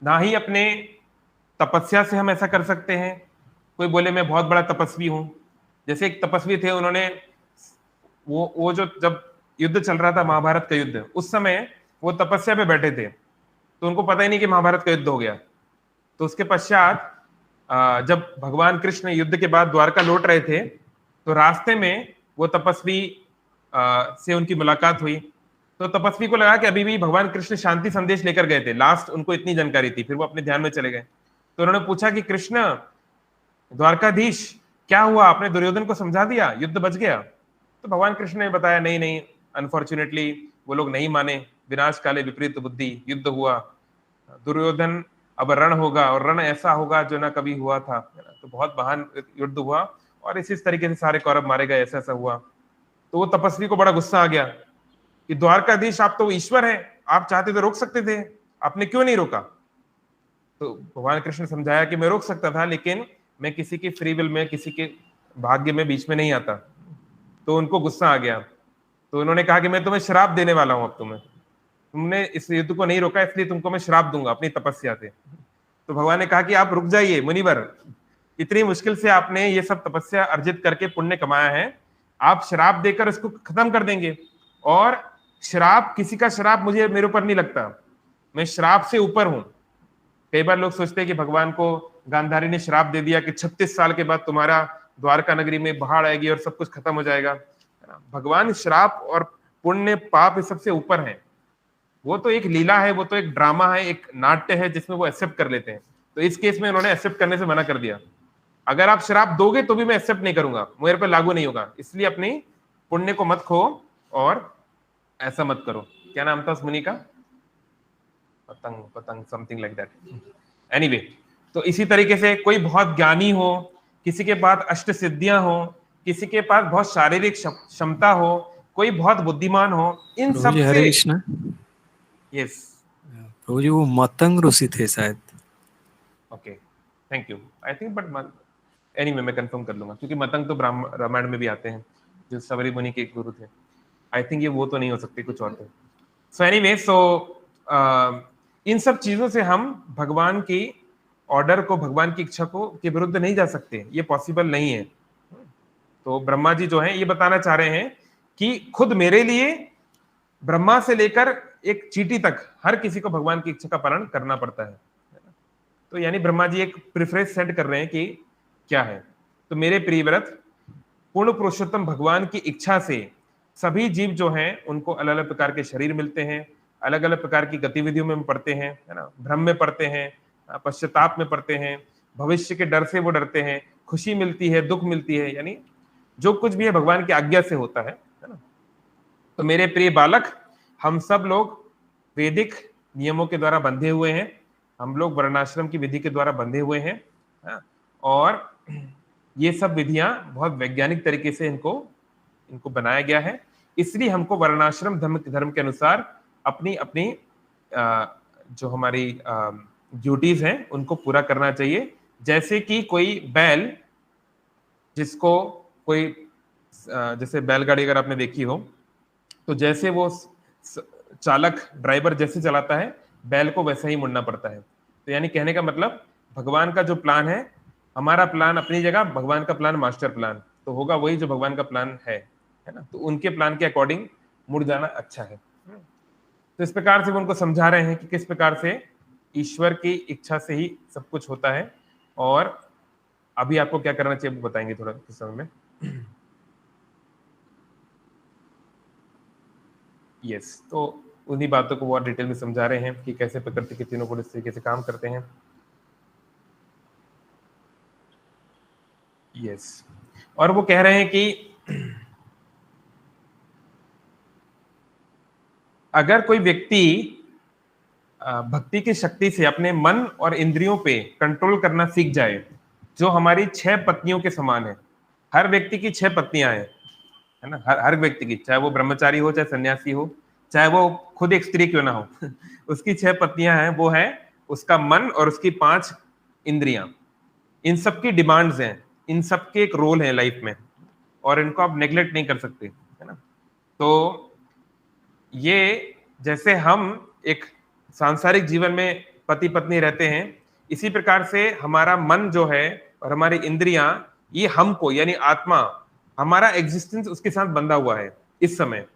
ना ही अपने तपस्या से हम ऐसा कर सकते हैं। कोई बोले मैं बहुत बड़ा तपस्वी हूं, जैसे एक तपस्वी थे, उन्होंने वो जो जब युद्ध चल रहा था महाभारत का युद्ध, उस समय वो तपस्या पे बैठे थे, तो उनको पता ही नहीं कि महाभारत का युद्ध हो गया। तो उसके पश्चात जब भगवान कृष्ण युद्ध के बाद द्वारका लौट रहे थे, तो रास्ते में वो तपस्वी से उनकी मुलाकात हुई। तो तपस्वी को लगा कि अभी भी भगवान कृष्ण शांति संदेश लेकर गए थे, लास्ट उनको इतनी जानकारी थी, फिर वो अपने ध्यान में चले गए। तो उन्होंने पूछा कि कृष्ण द्वारकाधीश, क्या हुआ, आपने दुर्योधन को समझा दिया, युद्ध बच गया? तो भगवान कृष्ण ने बताया, नहीं नहीं, अनफॉर्चुनेटली वो लोग नहीं माने, विनाश काले विपरीत बुद्धि, युद्ध हुआ, दुर्योधन अब रण होगा, और रण ऐसा होगा जो ना कभी हुआ था। तो बहुत महान युद्ध हुआ, और इसी तरीके से सारे कौरव मारे गए, ऐसा ऐसा हुआ। तो वो तपस्वी को बड़ा गुस्सा आ गया कि द्वारकाधीश, आप तो ईश्वर हैं, आप चाहते तो रोक सकते थे, आपने क्यों नहीं रोका? तो भगवान कृष्ण समझाया कि मैं रोक सकता था, लेकिन मैं किसी की फ्री विल में, किसी के भाग्य में बीच में नहीं आता। तो उनको गुस्सा आ गया, तो उन्होंने कहा कि मैं तुम्हें श्राप देने वाला हूं, अब तुमने इस युद्ध को नहीं रोका, इसलिए तुमको मैं श्राप दूंगा अपनी तपस्या से। तो भगवान ने कहा कि आप रुक जाइए मुनिवर, इतनी मुश्किल से आपने ये सब तपस्या अर्जित करके पुण्य कमाया है, आप श्राप देकर इसको खत्म कर देंगे। और श्राप, किसी का श्राप मुझे, मेरे ऊपर नहीं लगता, मैं श्राप से ऊपर हूं। कई बार लोग सोचते हैं कि भगवान को गांधारी ने श्राप दे दिया कि 36 साल के बाद तुम्हारा द्वारका नगरी में बाढ़ आएगी और सब कुछ खत्म हो जाएगा। भगवान श्राप और पुण्य पाप इस सबसे ऊपर है। वो तो एक लीला है, वो तो एक ड्रामा है, एक नाट्य है जिसमें वो एक्सेप्ट कर लेते हैं। तो इस केस में उन्होंने एक्सेप्ट करने से मना कर दिया। अगर आप श्राप दोगे तो भी मैं एक्सेप्ट नहीं करूंगा, मेरे पर लागू नहीं होगा, इसलिए अपनी पुण्य को मत खो और ऐसा मत करो। क्या नाम था उस मुनि का? पतंग, पतंग, समथिंग लाइक दैट। एनीवे, तो इसी तरीके से कोई बहुत ज्ञानी हो, किसी के पास अष्ट सिद्धियां हो, किसी के पास बहुत शारीरिक क्षमता हो, कोई बहुत बुद्धिमान हो, इन सब से। हरे कृष्ण। यस प्रभु जी, वो मतंग ऋषि थे शायद। Okay, thank you. I think, but anyway मैं कंफर्म कर लूंगा, क्योंकि मतंग तो रामायण में भी आते हैं, जो सबरी मुनि के गुरु थे। आई थिंक ये वो तो नहीं हो सकते, कुछ और थे। सो एनीवे, इन सब चीजों से हम भगवान की ऑर्डर को, भगवान की इच्छा को के विरुद्ध नहीं जा सकते, ये पॉसिबल नहीं है। तो ब्रह्मा जी जो हैं ये बताना चाह रहे हैं कि खुद मेरे लिए ब्रह्मा से लेकर एक चींटी तक हर किसी को भगवान की इच्छा का पालन करना पड़ता है। तो यानी ब्रह्मा जी एक प्रेफरेंस सेट कर रहे हैं कि क्या है। तो मेरे प्रियव्रत, पूर्ण पुरुषोत्तम भगवान की इच्छा से सभी जीव जो हैं उनको अलग अलग प्रकार के शरीर मिलते हैं, अलग अलग प्रकार की गतिविधियों में पड़ते हैं, है ना, भ्रम में पड़ते हैं, पश्चाताप में पड़ते हैं, भविष्य के डर से वो डरते हैं, खुशी मिलती है, दुख मिलती है, यानी जो कुछ भी है भगवान की आज्ञा से होता है ना। तो मेरे प्रिय बालक, हम सब लोग वैदिक नियमों के द्वारा बंधे हुए हैं, हम लोग वर्णाश्रम की विधि के द्वारा बंधे हुए हैं, और ये सब विधियां बहुत वैज्ञानिक तरीके से इनको बनाया गया है। इसलिए हमको वर्णाश्रम धर्म के अनुसार अपनी अपनी जो हमारी ड्यूटीज हैं उनको पूरा करना चाहिए। जैसे कि कोई बैल, जिसको कोई जैसे बैलगाड़ी अगर आपने देखी हो, तो जैसे वो चालक, ड्राइवर जैसे चलाता है, बैल को वैसा ही मुड़ना पड़ता है। तो यानी कहने का मतलब, भगवान का जो प्लान है, हमारा प्लान अपनी जगह, भगवान का प्लान मास्टर प्लान, तो होगा वही जो भगवान का प्लान है ना। तो उनके प्लान के अकॉर्डिंग मुड़ जाना अच्छा है। तो इस प्रकार से वो उनको समझा रहे हैं कि किस प्रकार से ईश्वर की इच्छा से ही सब कुछ होता है, और अभी आपको क्या करना चाहिए वो बताएंगे थोड़ा कुछ समय में। यस, तो उन्हीं बातों को और डिटेल में समझा रहे हैं कि कैसे प्रकृति के तीनों गुण इस तरीके से काम करते हैं। यस, और वो कह रहे हैं कि अगर कोई व्यक्ति भक्ति की शक्ति से अपने मन और इंद्रियों पे कंट्रोल करना सीख जाए, जो हमारी 6 पत्नियों के समान है। हर व्यक्ति की 6 पत्नियां हैं, है ना, हर व्यक्ति की, चाहे वो ब्रह्मचारी हो, चाहे सन्यासी हो, चाहे वो खुद एक स्त्री क्यों ना हो उसकी 6 पत्नियां हैं। वो है उसका मन और उसकी 5 इंद्रियां। इन सबकी डिमांड्स हैं, इन सबके एक रोल है लाइफ में, और इनको आप नेग्लेक्ट नहीं कर सकते, है ना। तो ये जैसे हम एक सांसारिक जीवन में पति पत्नी रहते हैं, इसी प्रकार से हमारा मन जो है और हमारी इंद्रियां, ये हमको यानी आत्मा, हमारा एग्जिस्टेंस उसके साथ बंधा हुआ है इस समय,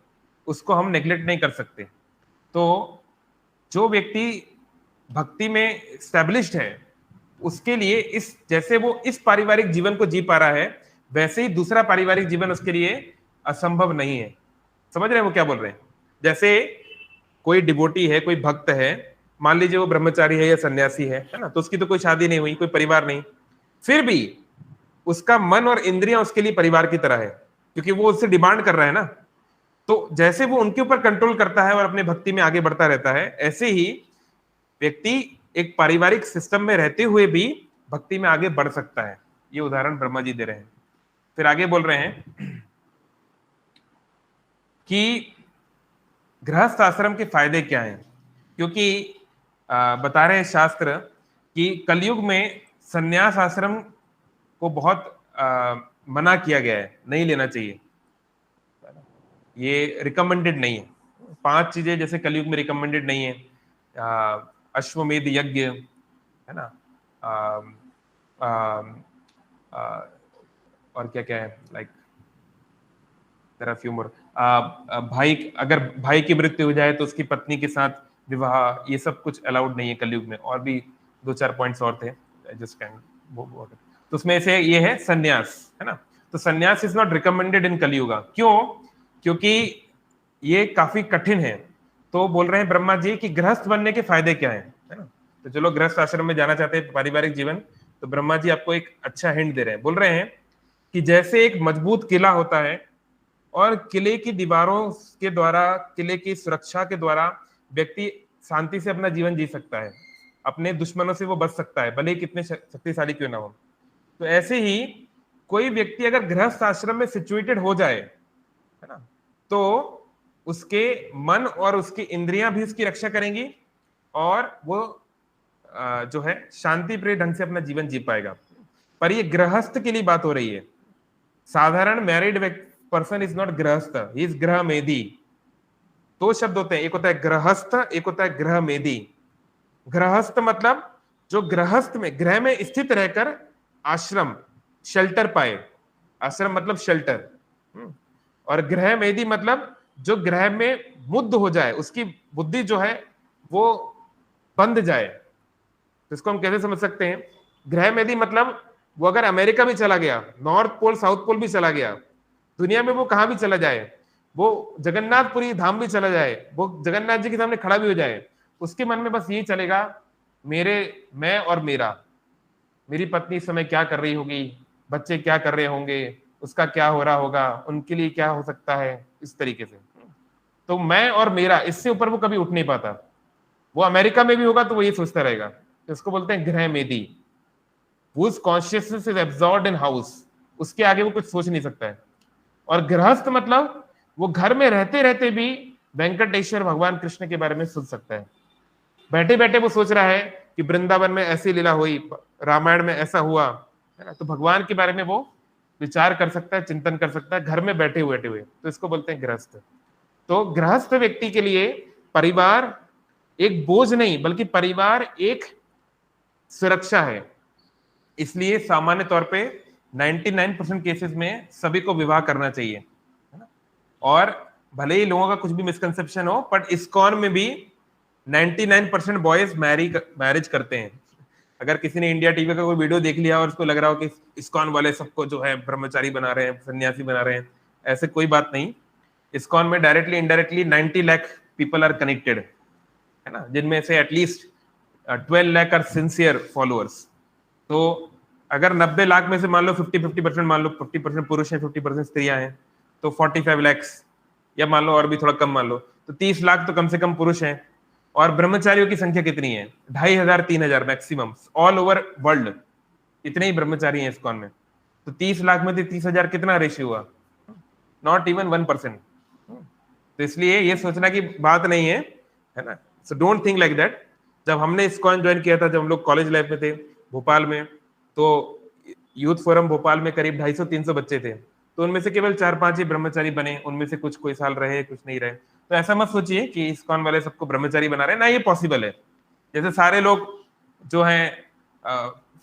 उसको हम नेग्लेक्ट नहीं कर सकते। तो जो व्यक्ति भक्ति में स्टैब्लिश्ड है, उसके लिए इस जैसे वो इस पारिवारिक जीवन को जी पा रहा है, वैसे ही दूसरा पारिवारिक जीवन उसके लिए असंभव नहीं है। समझ रहे हैं वो क्या बोल रहे हैं? जैसे कोई डिवोटी है, कोई भक्त है, मान लीजिए वो ब्रह्मचारी है या सन्यासी है ना, तो उसकी तो कोई शादी नहीं हुई, कोई परिवार नहीं, फिर भी उसका मन और इंद्रियां उसके लिए परिवार की तरह है, क्योंकि वो उससे डिमांड कर रहा है ना। तो जैसे वो उनके ऊपर कंट्रोल करता है और अपने भक्ति में आगे बढ़ता रहता है, ऐसे ही व्यक्ति एक पारिवारिक सिस्टम में रहते हुए भी भक्ति में आगे बढ़ सकता है। ये उदाहरण ब्रह्मा जी दे रहे हैं। फिर आगे बोल रहे हैं कि गृहस्थ आश्रम के फायदे क्या हैं, क्योंकि बता रहे हैं शास्त्र कि कलयुग में संन्यास आश्रम को बहुत मना किया गया है, नहीं लेना चाहिए, ये रिकमेंडेड नहीं है। 5 चीजें जैसे कलयुग में रिकमेंडेड नहीं है, अश्वमेध यज्ञ, है ना, और क्या क्या है, like there are few more, भाई, अगर भाई की मृत्यु हो जाए तो उसकी पत्नी के साथ विवाह, ये सब कुछ अलाउड नहीं है कलयुग में। और भी 2-4 पॉइंट्स और थे जस्ट कैन, तो उसमें से ये है संन्यास, है ना। तो संन्यास is not recommended in Kalyuga. क्यों? क्योंकि ये काफी कठिन है। तो बोल रहे हैं ब्रह्मा जी कि गृहस्थ बनने के फायदे क्या है ना। तो जो लोग गृहस्थ आश्रम में जाना चाहते हैं, पारिवारिक जीवन, तो ब्रह्मा जी आपको एक अच्छा हिंट दे रहे हैं। बोल रहे हैं कि जैसे एक मजबूत किला होता है और किले की दीवारों के द्वारा, किले की सुरक्षा के द्वारा व्यक्ति शांति से अपना जीवन जी सकता है, अपने दुश्मनों से वो बच सकता है, भले ही कितने शक्तिशाली क्यों ना हो। तो ऐसे ही कोई व्यक्ति अगर गृहस्थ आश्रम में सिचुएटेड हो जाए, है ना, तो उसके मन और उसकी इंद्रियां भी उसकी रक्षा करेंगी, और वो जो है शांति प्रिय ढंग से अपना जीवन जी पाएगा। पर ये गृहस्थ के लिए बात हो रही है। साधारण मैरिड पर्सन इज नॉट गृहस्थ, ही इज गृह मेधी। 2 शब्द होते हैं, एक होता है गृहस्थ, एक होता है गृह मेधी। गृहस्थ मतलब जो गृहस्थ में, गृह में स्थित रहकर आश्रम, शेल्टर पाए। आश्रम मतलब शेल्टर। और गृह मेधी मतलब जो ग्रह में मुग्ध हो जाए, उसकी बुद्धि जो है वो बंध जाए। तो इसको हम कैसे समझ सकते हैं? ग्रह मेधी मतलब वो अगर अमेरिका भी चला गया, नॉर्थ पोल साउथ पोल भी चला गया, दुनिया में वो कहां भी चला जाए, वो जगन्नाथपुरी धाम भी चला जाए, वो जगन्नाथ जी के सामने खड़ा भी हो जाए, उसके मन में बस यही चलेगा, मैं और मेरा, मेरी पत्नी इस समय क्या कर रही होगी, बच्चे क्या कर रहे होंगे, उसका क्या हो रहा होगा, उनके लिए क्या हो सकता है, इस तरीके से। तो मैं और मेरा, इससे ऊपर वो कभी उठ नहीं पाता। वो अमेरिका में भी होगा तो वो ये सोचता रहेगा। तो इसको बोलते हैं गृह Medhi. whose consciousness is absorbed in house, उसके आगे वो कुछ सोच नहीं सकता है। और गृहस्थ मतलब वो घर में रहते रहते भी वेंकटेश्वर भगवान कृष्ण के बारे में सोच सकता है। बैठे बैठे वो सोच रहा है कि वृंदावन में ऐसी लीला हुई, रामायण में ऐसा हुआ, है ना, तो भगवान के बारे में वो विचार कर सकता है, चिंतन कर सकता है, घर में बैठे हुए। तो इसको बोलते हैं गृहस्थ। तो गृहस्थ व्यक्ति के लिए परिवार एक बोझ नहीं, बल्कि परिवार एक सुरक्षा है। इसलिए सामान्य तौर पे 99% केसेस में सभी को विवाह करना चाहिए, है ना। और भले ही लोगों का कुछ भी मिसकंसेप्शन हो, बट इस्कॉन में भी 99% बॉयज मैरिज करते हैं। अगर किसी ने इंडिया टीवी का कोई वीडियो देख लिया और उसको लग रहा हो कि इस्कॉन वाले सबको जो है ब्रह्मचारी बना रहे हैं, सन्यासी बना रहे हैं, ऐसे कोई बात नहीं। इस्कॉन में directly indirectly 90 lakh people are connected, है ना, जिनमें से at least 12 lakh are sincere followers. तो अगर 90 लाख में से मान लो 50% मान लो 50% पुरुष हैं, 50% स्त्रियां हैं, तो 45 लाख, या मान लो और भी थोड़ा कम मान लो, तो 30 लाख तो कम से कम पुरुष हैं। और ब्रह्मचारियों की संख्या कितनी है? 2500 3000 मैक्सिमम ऑल ओवर वर्ल्ड, इतने ही ब्रह्मचारी हैं इस्कॉन में। तो 30 लाख में से 30,000 कितना रेशियो हुआ? Not even 1%। तो इसलिए ये सोचना की बात नहीं है ना। So don't think like that. जब हमने इस्कॉन ज्वाइन किया था, जब हम लोग कॉलेज लाइफ में थे भोपाल में, तो यूथ फोरम भोपाल में करीब 250-300 बच्चे थे, तो उनमें से केवल 4-5 ही ब्रह्मचारी बने। उनमें से कुछ कोई साल रहे, कुछ नहीं रहे। तो ऐसा मत सोचिए कि इस्कॉन वाले सबको ब्रह्मचारी बना रहे हैं, ना ये पॉसिबल है। जैसे सारे लोग जो हैं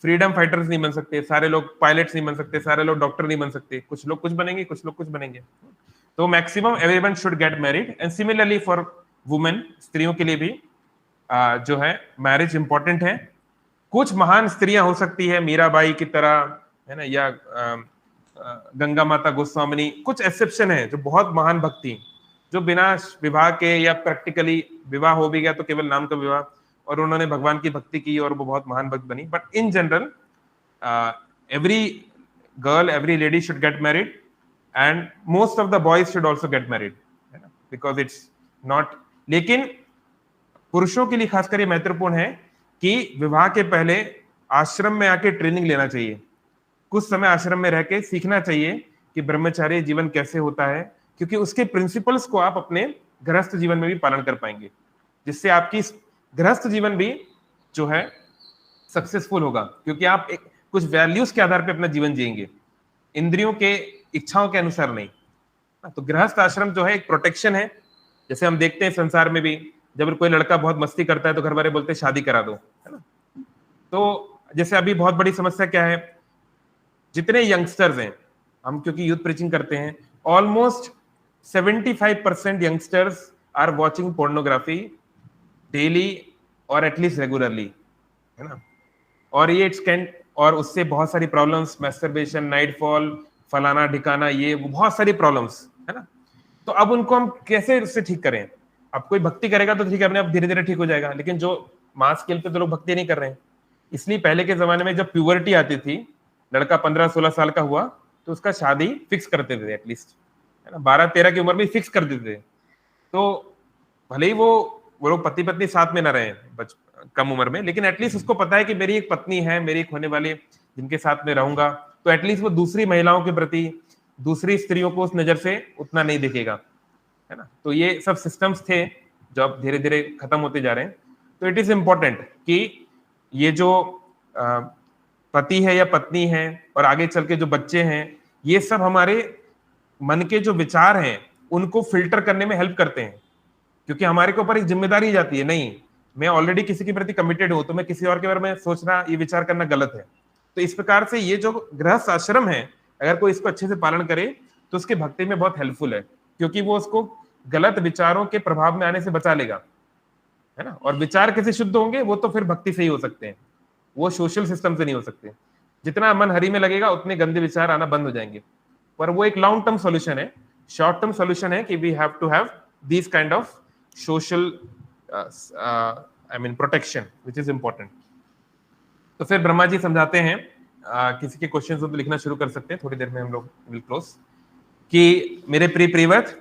फ्रीडम फाइटर्स नहीं बन सकते, सारे लोग पायलट्स नहीं बन सकते, सारे लोग डॉक्टर नहीं बन सकते, कुछ लोग कुछ बनेंगे, कुछ लोग कुछ बनेंगे। तो maximum everyone should get married, and similarly for women, स्त्रियों के लिए भी जो है मैरिज इंपॉर्टेंट है। कुछ महान स्त्रियां हो सकती है मीराबाई की तरह, है ना, या गंगा माता गोस्वामिनी, कुछ एक्सेप्शन है जो बहुत महान भक्ति, जो बिना विवाह के या प्रैक्टिकली विवाह हो भी गया तो केवल नाम का विवाह, और उन्होंने भगवान की भक्ति की और वो बहुत महान भक्त बनी। But in general every girl, every lady should get married, and most of the boys should also get married, है ना, बिकॉज इट्स नॉट। लेकिन पुरुषों के लिए खासकर ये महत्वपूर्ण है कि विवाह के पहले आश्रम में आके ट्रेनिंग लेना चाहिए, कुछ समय आश्रम में रह के सीखना चाहिए कि ब्रह्मचार्य जीवन कैसे होता है, क्योंकि उसके प्रिंसिपल्स को आप अपने गृहस्थ जीवन में भी पालन कर पाएंगे, जिससे आपकी गृहस्थ जीवन भी जो है सक्सेसफुल होगा, क्योंकि आप कुछ वैल्यूज के आधार पर अपना जीवन जिएंगे, इंद्रियों के इच्छाओं के अनुसार नहीं। तो गृहस्थ आश्रम जो है एक प्रोटेक्शन है। जैसे हम देखते हैं संसार में भी, जब कोई लड़का बहुत मस्ती करता है तो घर वाले बोलते हैं शादी करा दो, है ना। तो जैसे अभी बहुत बड़ी समस्या क्या है, जितने यंगस्टर्स हैं, हम क्योंकि यूथ प्रीचिंग करते हैं, almost 75% youngsters are watching pornography daily और एटलीस्ट रेगुलरली, है ना। और ये और उससे बहुत सारी प्रॉब्लम्स, मैस्टरबेशन, नाइटफॉल, फलाना ढिकाना, ये बहुत सारी प्रॉब्लम्स, है ना। तो अब उनको हम कैसे उससे ठीक करें? अब कोई भक्ति करेगा तो ठीक है, अपने आप धीरे धीरे ठीक हो जाएगा, लेकिन जो मास स्केल पे तो लोग भक्ति नहीं कर रहे हैं। इसलिए पहले के जमाने में जब प्यूबर्टी आती थी, लड़का 15-16 साल का हुआ तो उसका शादी फिक्स करते थे, एटलीस्ट, है ना, 12-13 की उम्र में फिक्स कर देते थे। तो भले ही वो लोग पति पत्नी साथ में ना रहे कम उम्र में, लेकिन एटलीस्ट उसको पता है कि मेरी एक पत्नी है, मेरी एक होने वाली, जिनके साथ में रहूंगा, तो एटलीस्ट वो दूसरी महिलाओं के प्रति, दूसरी स्त्रियों को उस नजर से उतना नहीं देखेगा, है ना। तो ये सब सिस्टम्स थे जो अब धीरे धीरे खत्म होते जा रहे हैं। तो इट इज इंपॉर्टेंट कि ये जो पति है या पत्नी है और आगे चल के जो बच्चे हैं, ये सब हमारे मन के जो विचार हैं उनको फिल्टर करने में हेल्प करते हैं, क्योंकि हमारे के ऊपर एक जिम्मेदारी जाती है, नहीं मैं ऑलरेडी किसी के प्रति कमिटेड हूं, तो मैं किसी और के बारे में सोचना, ये विचार करना गलत है। तो इस प्रकार से ये जो गृहस्थ आश्रम है, अगर कोई इसको अच्छे से पालन करे तो उसकी भक्ति में बहुत हेल्पफुल है, क्योंकि वो उसको गलत विचारों के प्रभाव में आने से बचा लेगा, है ना। और विचार कैसे शुद्ध होंगे? वो तो फिर भक्ति से ही हो सकते हैं, वो सोशल सिस्टम से नहीं हो सकते। जितना मन हरि में लगेगा उतने गंदे विचार आना बंद हो जाएंगे। पर वो एक लॉन्ग टर्म सॉल्यूशन है, शॉर्ट टर्म सॉल्यूशन है कि we have to have this kind of social protection which is important. तो फिर ब्रह्मा जी समझाते हैं, किसी के क्वेश्चन हो तो लिखना शुरू कर सकते हैं, थोड़ी देर में हम लोग विल क्लोज, कि मेरे प्रिय प्रियव्रत,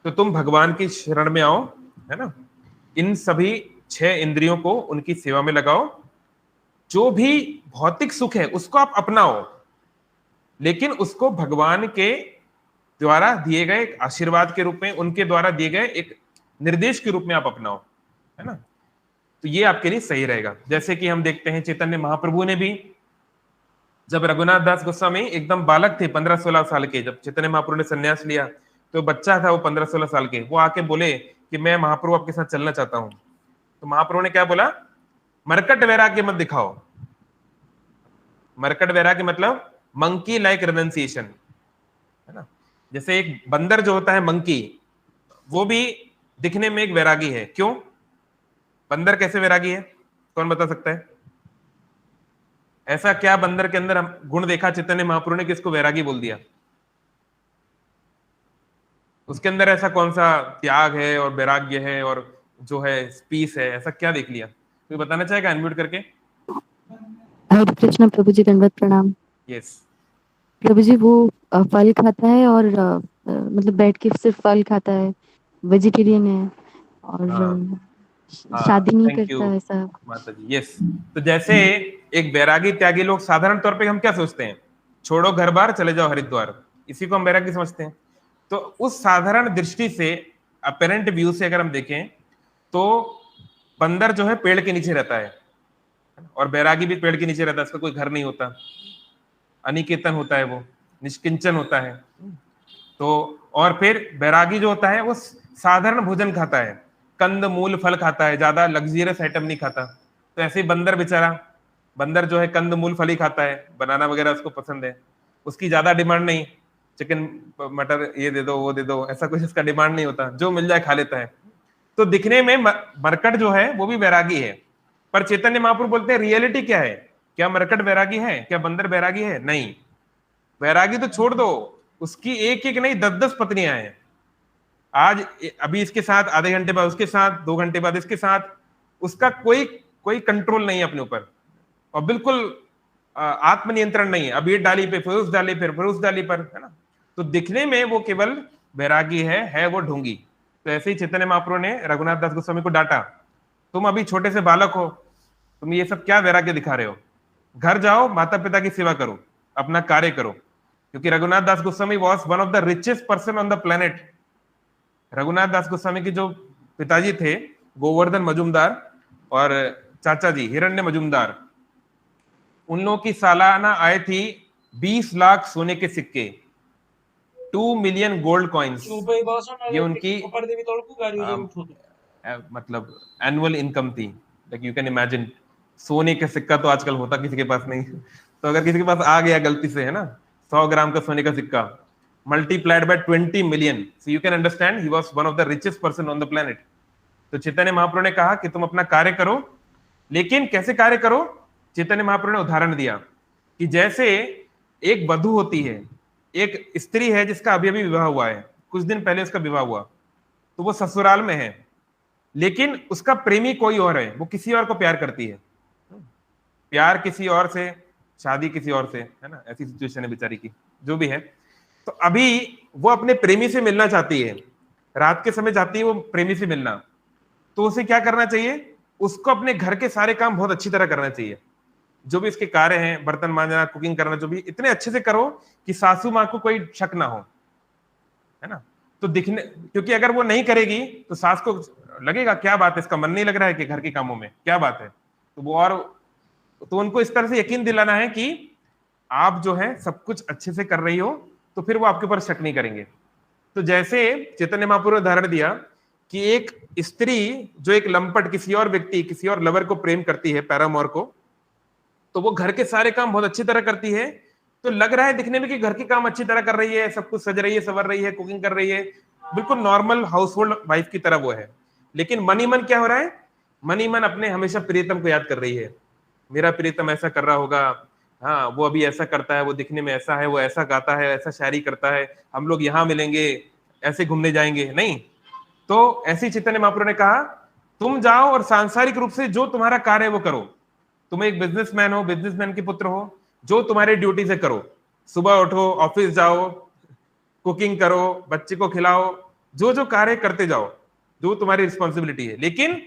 तो तुम भगवान की शरण में आओ, है ना, इन सभी 6 इंद्रियों को उनकी सेवा में लगाओ, जो भी भौतिक सुख है उसको आप अपनाओ, लेकिन उसको भगवान के द्वारा दिए गए आशीर्वाद के रूप में, उनके द्वारा दिए गए एक निर्देश के रूप में आप अपनाओ, है ना। तो ये आपके लिए सही रहेगा। जैसे कि हम देखते हैं चैतन्य महाप्रभु ने भी, जब रघुनाथ दास गोस्वामी एकदम बालक थे, 15-16 साल के, जब चैतन्य महाप्रभु ने संन्यास लिया, तो बच्चा था वो 15-16 साल के, वो आके बोले कि मैं महाप्रभु आपके साथ चलना चाहता हूं। तो महाप्रभु ने क्या बोला? मरकट वैराग्य मत दिखाओ। मरकट वैराग्य मतलब मंकी लाइक रेनंसिएशन, है ना। जैसे एक बंदर जो होता है, मंकी, वो भी दिखने में एक वैरागी है। क्यों? बंदर कैसे वैरागी है? कौन बता सकता है? ऐसा क्या बंदर के अंदर गुण देखा चैतन्य महाप्रभु ने कि इसको वैरागी बोल दिया? उसके अंदर ऐसा कौन सा त्याग है और वैराग्य है और जो है पीस है, ऐसा क्या देख लिया? कोई बताना चाहेगा अनम्यूट करके? हरे कृष्णा प्रभु जी, दंडवत प्रणाम। यस। प्रभु जी वो फल खाता है और मतलब बैठ के सिर्फ फल खाता है, वेजिटेरियन है और हाँ हाँ, शादी नहीं थैंक यू करता ऐसा। माता जी। यस, तो जैसे एक वैरागी त्यागी लोग साधारण तौर पे हम क्या सोचते हैं? छोड़ो घर बार चले जाओ हरिद्वार, इसी को हम वैरागी समझते हैं। तो उस साधारण दृष्टि से, अपेरेंट व्यू से अगर हम देखें तो बंदर जो है पेड़ के नीचे रहता है और बैरागी भी पेड़ के नीचे रहता है, उसका कोई घर नहीं होता, अनिकेतन होता है, वो निष्किंचन होता है। तो और फिर बैरागी जो होता है वो साधारण भोजन खाता है, कंद मूल फल खाता है, ज्यादा लग्जरियस आइटम नहीं खाता। तो ऐसे ही बंदर बेचारा, बंदर जो है कंद मूल फल ही खाता है, बनाना वगैरह उसको पसंद है, उसकी ज्यादा डिमांड नहीं, चिकन मटर ये दे दो वो दे दो, ऐसा कुछ इसका डिमांड नहीं होता, जो मिल जाए खा लेता है। तो दिखने में मरकट जो है वो भी वैरागी है, पर चैतन्य महाप्रभु बोलते हैं रियलिटी क्या है? क्या मरकट वैरागी है? क्या बंदर वैरागी है? नहीं। वैरागी तो छोड़ दो, उसकी एक एक नहीं 10-10 पत्नियां हैं। आज अभी इसके साथ, आधे घंटे बाद उसके साथ, 2 घंटे बाद इसके साथ, उसका कोई कोई कंट्रोल नहीं है अपने ऊपर, और बिल्कुल आत्मनियंत्रण नहीं है। अब ये डाली पे फिर उस डाली फिर उस डाली पर, है ना? तो दिखने में वो केवल वैरागी है वो ढोंगी। तो ऐसे ही चैतन्य महाप्रभु ने रघुनाथ दास गोस्वामी को डांटा, तुम अभी छोटे से बालक हो, तुम ये सब क्या वैराग्य दिखा रहे हो? घर जाओ, माता पिता की सेवा करो, अपना कार्य करो। क्योंकि Raghunath Das Goswami was one of the richest person on the planet. Raghunath Das Goswami के जो पिताजी थे गोवर्धन मजुमदार और चाचा जी हिरण्य मजुमदार, उन लोगों की सालाना आय थी 20 लाख सोने के सिक्के, 2 मिलियन गोल्ड कॉइन्स। ये उनकी मतलब एनुअल इनकम थी। लाइक यू कैन इमेजिन, सोने का सिक्का तो आजकल होता किसी के पास नहीं। तो अगर किसी के पास आ गया गलती से, है ना, 100 ग्राम का सोने का सिक्का multiplied by 20 million, so you can understand he was one of the richest person on the planet. तो चैतन्य महाप्रभु ने कहा कि तुम अपना कार्य करो, लेकिन कैसे कार्य करो? चैतन्य महाप्रभु ने उदाहरण दिया कि जैसे एक वधू होती है, एक स्त्री है जिसका अभी अभी विवाह हुआ है, कुछ दिन पहले उसका विवाह हुआ, तो वो ससुराल में है, लेकिन उसका प्रेमी कोई और है, वो किसी और को प्यार करती है, प्यार किसी और से, शादी किसी और से, है ना, ऐसी सिचुएशन है बेचारी की, जो भी है। तो अभी वो अपने प्रेमी से मिलना चाहती है, रात के समय जाती है वो प्रेमी से मिलना। तो उसे क्या करना चाहिए? उसको अपने घर के सारे काम बहुत अच्छी तरह करना चाहिए, जो भी इसके कार्य हैं, बर्तन मांजना, कुकिंग करना, जो भी, इतने अच्छे से करो कि सासू माँ को कोई शक ना हो, है ना। तो दिखने, क्योंकि अगर वो नहीं करेगी तो सास को लगेगा क्या बात है, इसका मन नहीं लग रहा है कि घर के कामों में, क्या बात है। तो वो, और तो उनको इस तरह से यकीन दिलाना है कि आप जो है सब कुछ अच्छे से कर रही हो, तो फिर वो आपके ऊपर शक नहीं करेंगे। तो जैसे चैतन्य महाप्रभु ने उदाहरण दिया कि एक स्त्री जो एक लंपट किसी और व्यक्ति, किसी और लवर को प्रेम करती है, पैरामोर को, तो वो घर के सारे काम बहुत अच्छी तरह करती है, तो लग रहा है दिखने में कि घर के काम अच्छी तरह कर रही है, सब कुछ सज रही है, संवर रही है, कुकिंग कर रही है, बिल्कुल नॉर्मल हाउस होल्ड वाइफ की तरह वो है। लेकिन मन ही मन क्या हो रहा है? मन ही मन अपने हमेशा प्रियतम को याद कर रही है, मेरा प्रियतम ऐसा कर रहा होगा, हाँ वो अभी ऐसा करता है, वो दिखने में ऐसा है, वो ऐसा गाता है, ऐसा शायरी करता है, हम लोग यहाँ मिलेंगे, ऐसे घूमने जाएंगे। नहीं, तो ऐसी चैतन्य महाप्रभु ने कहा तुम जाओ और सांसारिक रूप से जो तुम्हारा कार्य है वो करो। तुम एक बिजनेसमैन हो, बिजनेसमैन के पुत्र हो, जो तुम्हारी ड्यूटी से करो, सुबह उठो, ऑफिस जाओ, कुकिंग करो, बच्चे को खिलाओ, जो जो कार्य करते जाओ, जो तुम्हारी रिस्पॉन्सिबिलिटी है, लेकिन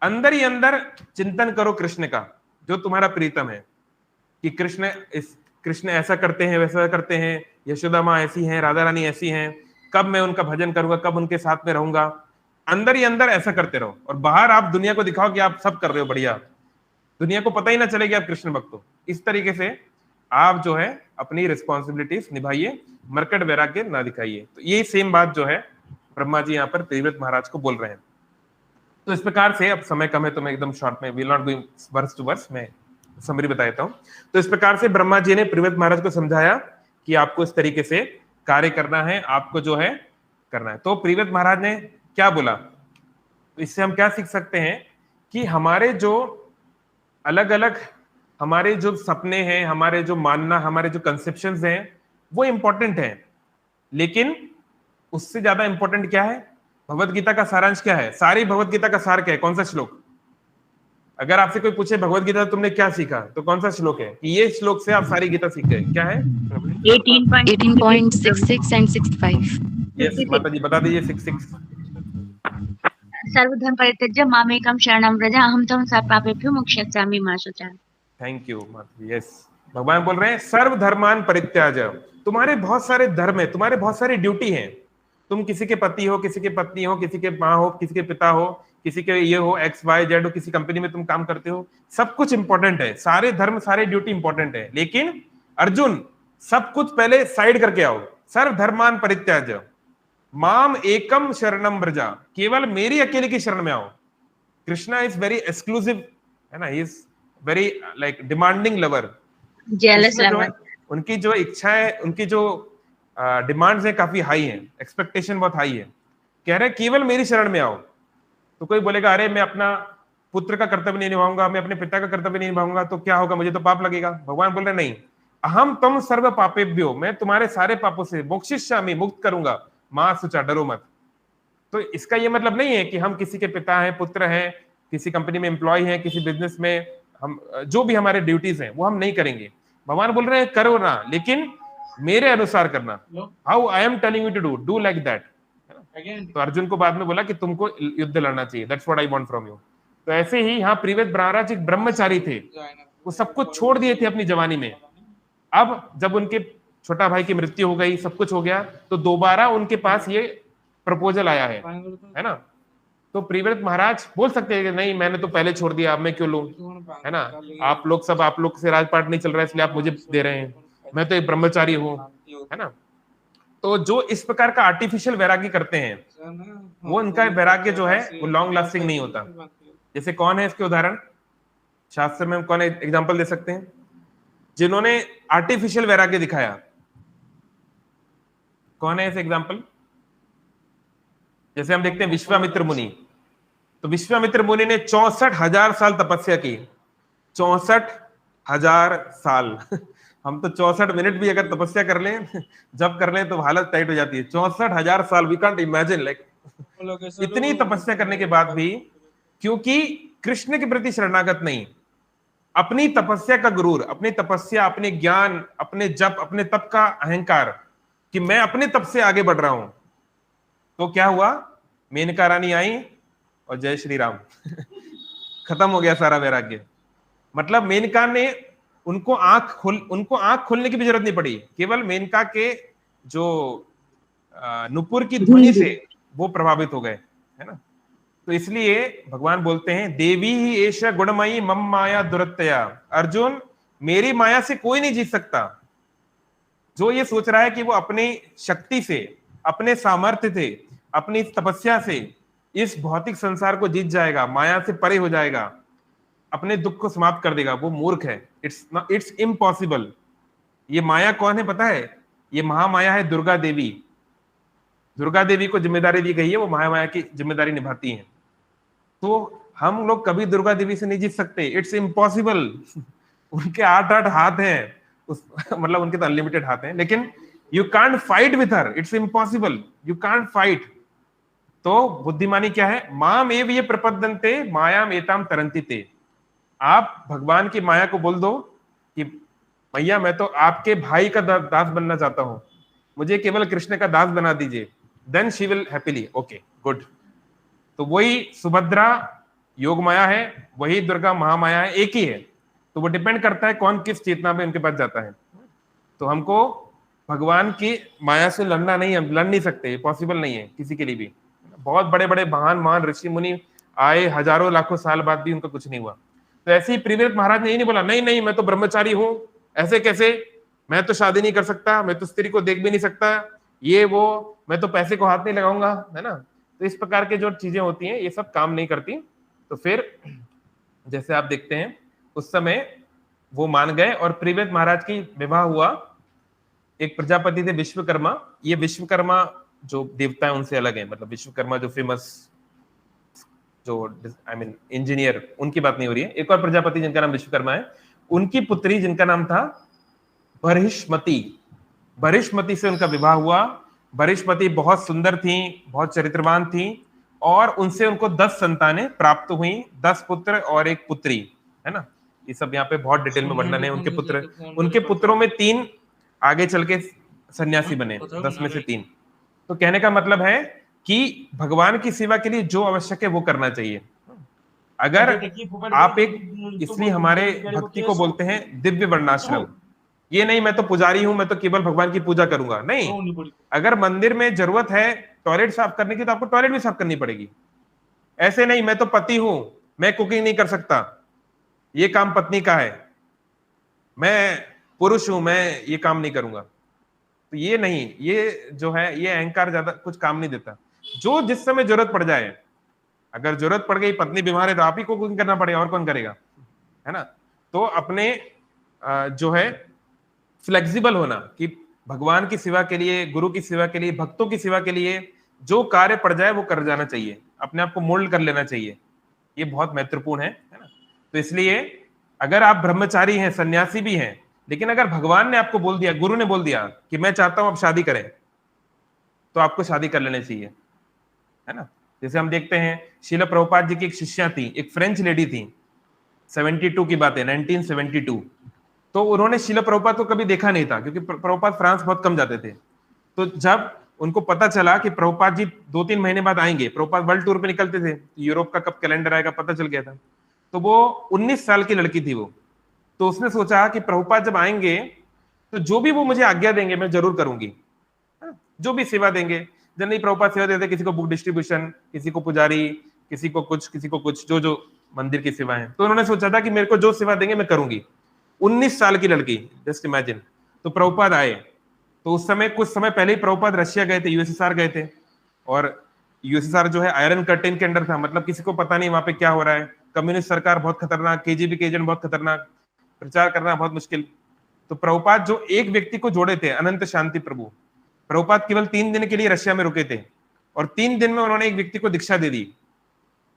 अंदर ही अंदर चिंतन करो कृष्ण का, जो तुम्हारा प्रीतम है, कि कृष्ण ऐसा करते हैं, वैसा करते हैं, यशोदा माँ ऐसी हैं, राधा रानी ऐसी हैं, कब मैं उनका भजन करूंगा, कब उनके साथ में रहूंगा। अंदर ही अंदर ऐसा करते रहो, और बाहर आप दुनिया को दिखाओ कि आप सब कर रहे हो बढ़िया, दुनिया को पता ही ना चलेगी आप कृष्ण भक्त हो। इस तरीके से आप जो है अपनी रिस्पॉन्सिबिलिटीज निभाइए, मरकट वैराग्य ना दिखाइए। तो ये सेम बात जो है ब्रह्मा जी यहाँ पर प्रिव्रत महाराज को बोल रहे हैं। तो इस प्रकार से, अब समय कम है तो मैं एकदम शॉर्ट में, will not going worse to worse, मैं समरी बता देता हूं। तो इस प्रकार से ब्रह्मा जी ने प्रिव्रत महाराज को समझाया कि आपको इस तरीके से कार्य करना है, आपको जो है करना है। तो प्रिव्रत महाराज ने क्या बोला? तो इससे हम क्या सीख सकते हैं कि हमारे जो अलग अलग हमारे जो सपने हैं, हमारे जो मानना, हमारे जो कंसेप्शंस हैं, वो इंपॉर्टेंट हैं, लेकिन उससे ज्यादा इंपॉर्टेंट क्या है? भगवत गीता का सारांश क्या है? सारी भगवत गीता का सार क्या है? कौन सा श्लोक? अगर आपसे कोई पूछे भगवत गीता तुमने क्या सीखा, तो कौन सा श्लोक है कि ये श्लोक से आप सारी गीता सीख गए? क्या है? 18.66 and 65. यस माता जी बता दीजिए। 66 सर्वधर्म परित्यज्य मामेकं शरणं व्रज अहं त्वं सर्वपापेभ्यो मोक्षयिष्यामि मा शुचः। थैंक यू माता जी। यस, भगवान बोल रहे हैं सर्व धर्मान परित्याज। तुम्हारे बहुत सारे धर्म है, तुम्हारे बहुत सारी ड्यूटी है। तुम किसी के पति हो, किसी के पत्नी हो, किसी के माँ हो, किसी के पिता हो, किसी के ये हो, एक्स वाई जेड हो, किसी कंपनी में तुम काम करते हो, सब कुछ इंपॉर्टेंट है, सारे धर्म सारे ड्यूटी इंपॉर्टेंट है। लेकिन अर्जुन सब कुछ पहले साइड करके आओ। सर्व धर्मान परित्याज माम एकम शरणम व्रजा, केवल मेरी अकेले की शरण में आओ। कृष्णा इज वेरी एक्सक्लूसिव है ना, he is very like demanding lover, jealous lover. उनकी जो इच्छा है, उनकी जो डिमांड्स है काफी हाई है, एक्सपेक्टेशन बहुत हाई है। कह रहे केवल मेरी शरण में आओ। तो कोई बोलेगा अरे मैं अपना पुत्र का कर्तव्य नहीं निभाऊंगा, मैं अपने पिता का कर्तव्य नहीं निभाऊंगा, तो क्या होगा, मुझे तो पाप लगेगा। भगवान बोल रहे नहीं, अहम तम सर्व पापेभ्यो, मैं तुम्हारे सारे पापों से मोक्षयिष्यामि, मुक्त करूंगा, मां सुचा, डरो मत। तो इसका ये मतलब नहीं है कि हम किसी के पिता हैं, पुत्र हैं, किसी कंपनी में एम्प्लॉय हैं, किसी बिजनेस में हम जो भी हमारे ड्यूटीज हैं वो हम नहीं करेंगे। भगवान बोल रहे हैं करो ना, लेकिन मेरे अनुसार करना। How I am telling you to do like that. तो अर्जुन को बाद में बोला कि तुमको युद्ध लड़ना चाहिए, that's what I want from you. तो ऐसे ही यहाँ प्रीवियस महाराज एक ब्रह्मचारी थे, वो सब कुछ छोड़ दिए थे अपनी जवानी में। अब जब उनके छोटा भाई की मृत्यु हो गई, सब कुछ हो गया, तो दोबारा उनके पास ये प्रपोजल आया है ना। तो प्रीव्रत महाराज बोल सकते हैं कि नहीं मैंने तो पहले छोड़ दिया, अब मैं क्यों लूं, है ना। आप लोग से राजपाट नहीं चल रहा है इसलिए आप मुझे दे रहे हैं, मैं तो एक ब्रह्मचारी हूँ, है ना। तो जो इस प्रकार का आर्टिफिशियल वैराग्य करते हैं, वो उनका वैराग्य जो है वो लॉन्ग लास्टिंग नहीं होता। जैसे कौन है इसके उदाहरण शास्त्र में, कौन एग्जाम्पल दे सकते हैं जिन्होंने आर्टिफिशियल वैराग्य दिखाया? कौन है ऐसे एग्जाम्पल? जैसे हम देखते हैं विश्वामित्र मुनि। तो विश्वामित्र मुनि ने 64,000 साल तपस्या की। 64,000 साल हम तो 64 मिनट भी अगर तपस्या कर लें, जब कर लें तो हालत टाइट हो जाती है। 64,000 साल, वी कांट इमेजिन लाइक इतनी तपस्या करने के बाद भी, क्योंकि कृष्ण के प्रति शरणागत नहीं, अपनी तपस्या का गुरूर, अपनी तपस्या, अपने ज्ञान, अपने जप, अपने तप का अहंकार कि मैं अपने तप से आगे बढ़ रहा हूं। तो क्या हुआ, मेनका रानी आई और जय श्री राम खत्म हो गया सारा वैराग्य। मतलब मेनका ने उनको आंख खोलने की भी जरूरत नहीं पड़ी, केवल मेनका के जो नुपुर की ध्वनि से वो प्रभावित हो गए, है ना। तो इसलिए भगवान बोलते हैं देवी ही एश गुणमयी मम माया दुरत्तया। अर्जुन मेरी माया से कोई नहीं जीत सकता। जो ये सोच रहा है कि वो अपनी शक्ति से, अपने सामर्थ्य से, अपनी तपस्या से इस भौतिक संसार को जीत जाएगा, माया से परे हो जाएगा, अपने दुख को समाप्त कर देगा, वो मूर्ख है। It's impossible. ये माया कौन है पता है? ये महामाया है दुर्गा देवी। दुर्गा देवी को जिम्मेदारी दी गई है, वो महामाया की जिम्मेदारी निभाती हैं। तो हम लोग कभी दुर्गा देवी से नहीं जीत सकते, इट्स इम्पॉसिबल। उनके 8 हाथ हैं, मतलब उनके तो अनलिमिटेड हाथ हैं, लेकिन you can't fight with her, it's impossible, you can't fight. तो बुद्धिमानी क्या है? माम एव ये प्रपद्यन्ते मायाम एताम तरन्ति ते। आप भगवान की माया को बोल दो कि भैया मैं तो आपके भाई का दास बनना चाहता हूं, मुझे केवल कृष्ण का दास बना दीजिए, then she will happily, okay good. तो वही सुभद्रा योग माया है, वही दुर्गा महामाया है, एक ही है। तो वो डिपेंड करता है कौन किस चेतना में उनके पास जाता है। तो हमको भगवान की माया से लड़ना नहीं, हम लड़ नहीं सकते, पॉसिबल नहीं है किसी के लिए भी। बहुत बड़े बड़े महान ऋषि मुनि आए, हजारों लाखों साल बाद भी उनका कुछ नहीं हुआ। तो ऐसे ही प्रीव्रत महाराज ने ये नहीं बोला नहीं नहीं मैं तो ब्रह्मचारी हूं, ऐसे कैसे, मैं तो शादी नहीं कर सकता, मैं तो स्त्री को देख भी नहीं सकता, ये वो, मैं तो पैसे को हाथ नहीं लगाऊंगा, है ना। तो इस प्रकार के जो चीजें होती हैं ये सब काम नहीं करती। तो फिर जैसे आप देखते हैं उस समय वो मान गए और प्रीव्रत महाराज की विवाह हुआ। एक प्रजापति थे विश्वकर्मा। ये विश्वकर्मा जो देवता है उनसे अलग है, मतलब विश्वकर्मा जो फेमस जो इंजीनियर, उनकी बात नहीं हो रही है। एक और प्रजापति जिनका नाम विश्वकर्मा है, उनकी पुत्री जिनका नाम था बरहिष्मती, बरहिष्मती से उनका विवाह हुआ। बरहिष्मती बहुत सुंदर थी, बहुत चरित्रवान थी, और उनसे उनको 10 संतानें प्राप्त हुई, 10 पुत्र और एक पुत्री, है ना। ये सब यहाँ पे बहुत डिटेल में वर्णन है उनके पुत्र। उनके पुत्रों में 3 आगे चल के सन्यासी बने, 10 में से 3। तो कहने का मतलब है कि भगवान की सेवा के लिए जो आवश्यक है वो करना चाहिए। अगर आप एक, इसलिए हमारे भक्ति को बोलते हैं दिव्य वर्णाश्रम। ये नहीं मैं तो पुजारी हूं, मैं तो केवल भगवान की पूजा करूंगा, नहीं। अगर मंदिर में जरूरत है टॉयलेट साफ करने की तो आपको टॉयलेट भी साफ करनी पड़ेगी। ऐसे नहीं मैं तो पति हूं, मैं कुकिंग नहीं कर सकता, ये काम पत्नी का है, मैं पुरुष हूं, मैं ये काम नहीं करूंगा। तो ये नहीं, ये जो है ये अहंकार ज्यादा कुछ काम नहीं देता। जो जिस समय जरूरत पड़ जाए, अगर जरूरत पड़ गई पत्नी बीमार है तो आप ही को कुकिंग करना पड़ेगा, और कौन करेगा, है ना। तो अपने जो है फ्लेक्सिबल होना कि भगवान की सेवा के लिए, गुरु की सेवा के लिए, भक्तों की सेवा के लिए जो कार्य पड़ जाए वो कर जाना चाहिए, अपने आप को मोल्ड कर लेना चाहिए। ये बहुत महत्वपूर्ण है ना। तो इसलिए अगर आप ब्रह्मचारी हैं, सन्यासी भी हैं, लेकिन अगर भगवान ने आपको बोल दिया, गुरु ने बोल दिया कि मैं चाहता हूं आप शादी करें, तो आपको शादी कर लेनी चाहिए, है ना। जैसे हम देखते हैं श्रील प्रभुपाद जी की एक शिष्या थी, एक फ्रेंच लेडी थी, 72 की बात है, 1972। तो उन्होंने श्रील प्रभुपाद को कभी देखा नहीं था, क्योंकि प्रभुपाद फ्रांस बहुत कम जाते थे। तो जब उनको पता चला कि प्रभुपाद जी 2-3 महीने बाद आएंगे, प्रभुपाद वर्ल्ड टूर पे निकलते थे, यूरोप का कब कैलेंडर आएगा पता चल गया था। तो वो 19 साल की लड़की थी वो। तो उसने सोचा कि प्रभुपाद जब आएंगे तो जो भी वो मुझे आज्ञा देंगे मैं जरूर करूंगी, जो भी सेवा देंगे। जनरली प्रभुपाद सेवा देते, किसी को बुक डिस्ट्रीब्यूशन, किसी को पुजारी, किसी को कुछ, किसी को कुछ, जो जो मंदिर की सेवा है। तो उन्होंने सोचा था कि मेरे को जो सेवा देंगे मैं करूंगी। 19 साल की लड़की, जस्ट इमेजिन। तो प्रभुपाद आए, तो उस समय कुछ समय पहले ही प्रभुपाद रशिया गए थे, यूएसएसआर गए थे, और यूएसएसआर जो है आयरन कर्टेन के अंडर था, मतलब किसी को पता नहीं वहां पे क्या हो रहा है। कम्युनिस्ट सरकार बहुत खतरनाक, केजीबी के एजेंट बहुत खतरनाक, प्रचार करना बहुत मुश्किल। तो प्रभुपाद जो एक व्यक्ति को जोड़े थे, अनंत शांति प्रभु, प्रभुपाद केवल 3 दिन के लिए रशिया में रुके थे, और 3 दिन में उन्होंने एक व्यक्ति को दीक्षा दे दी,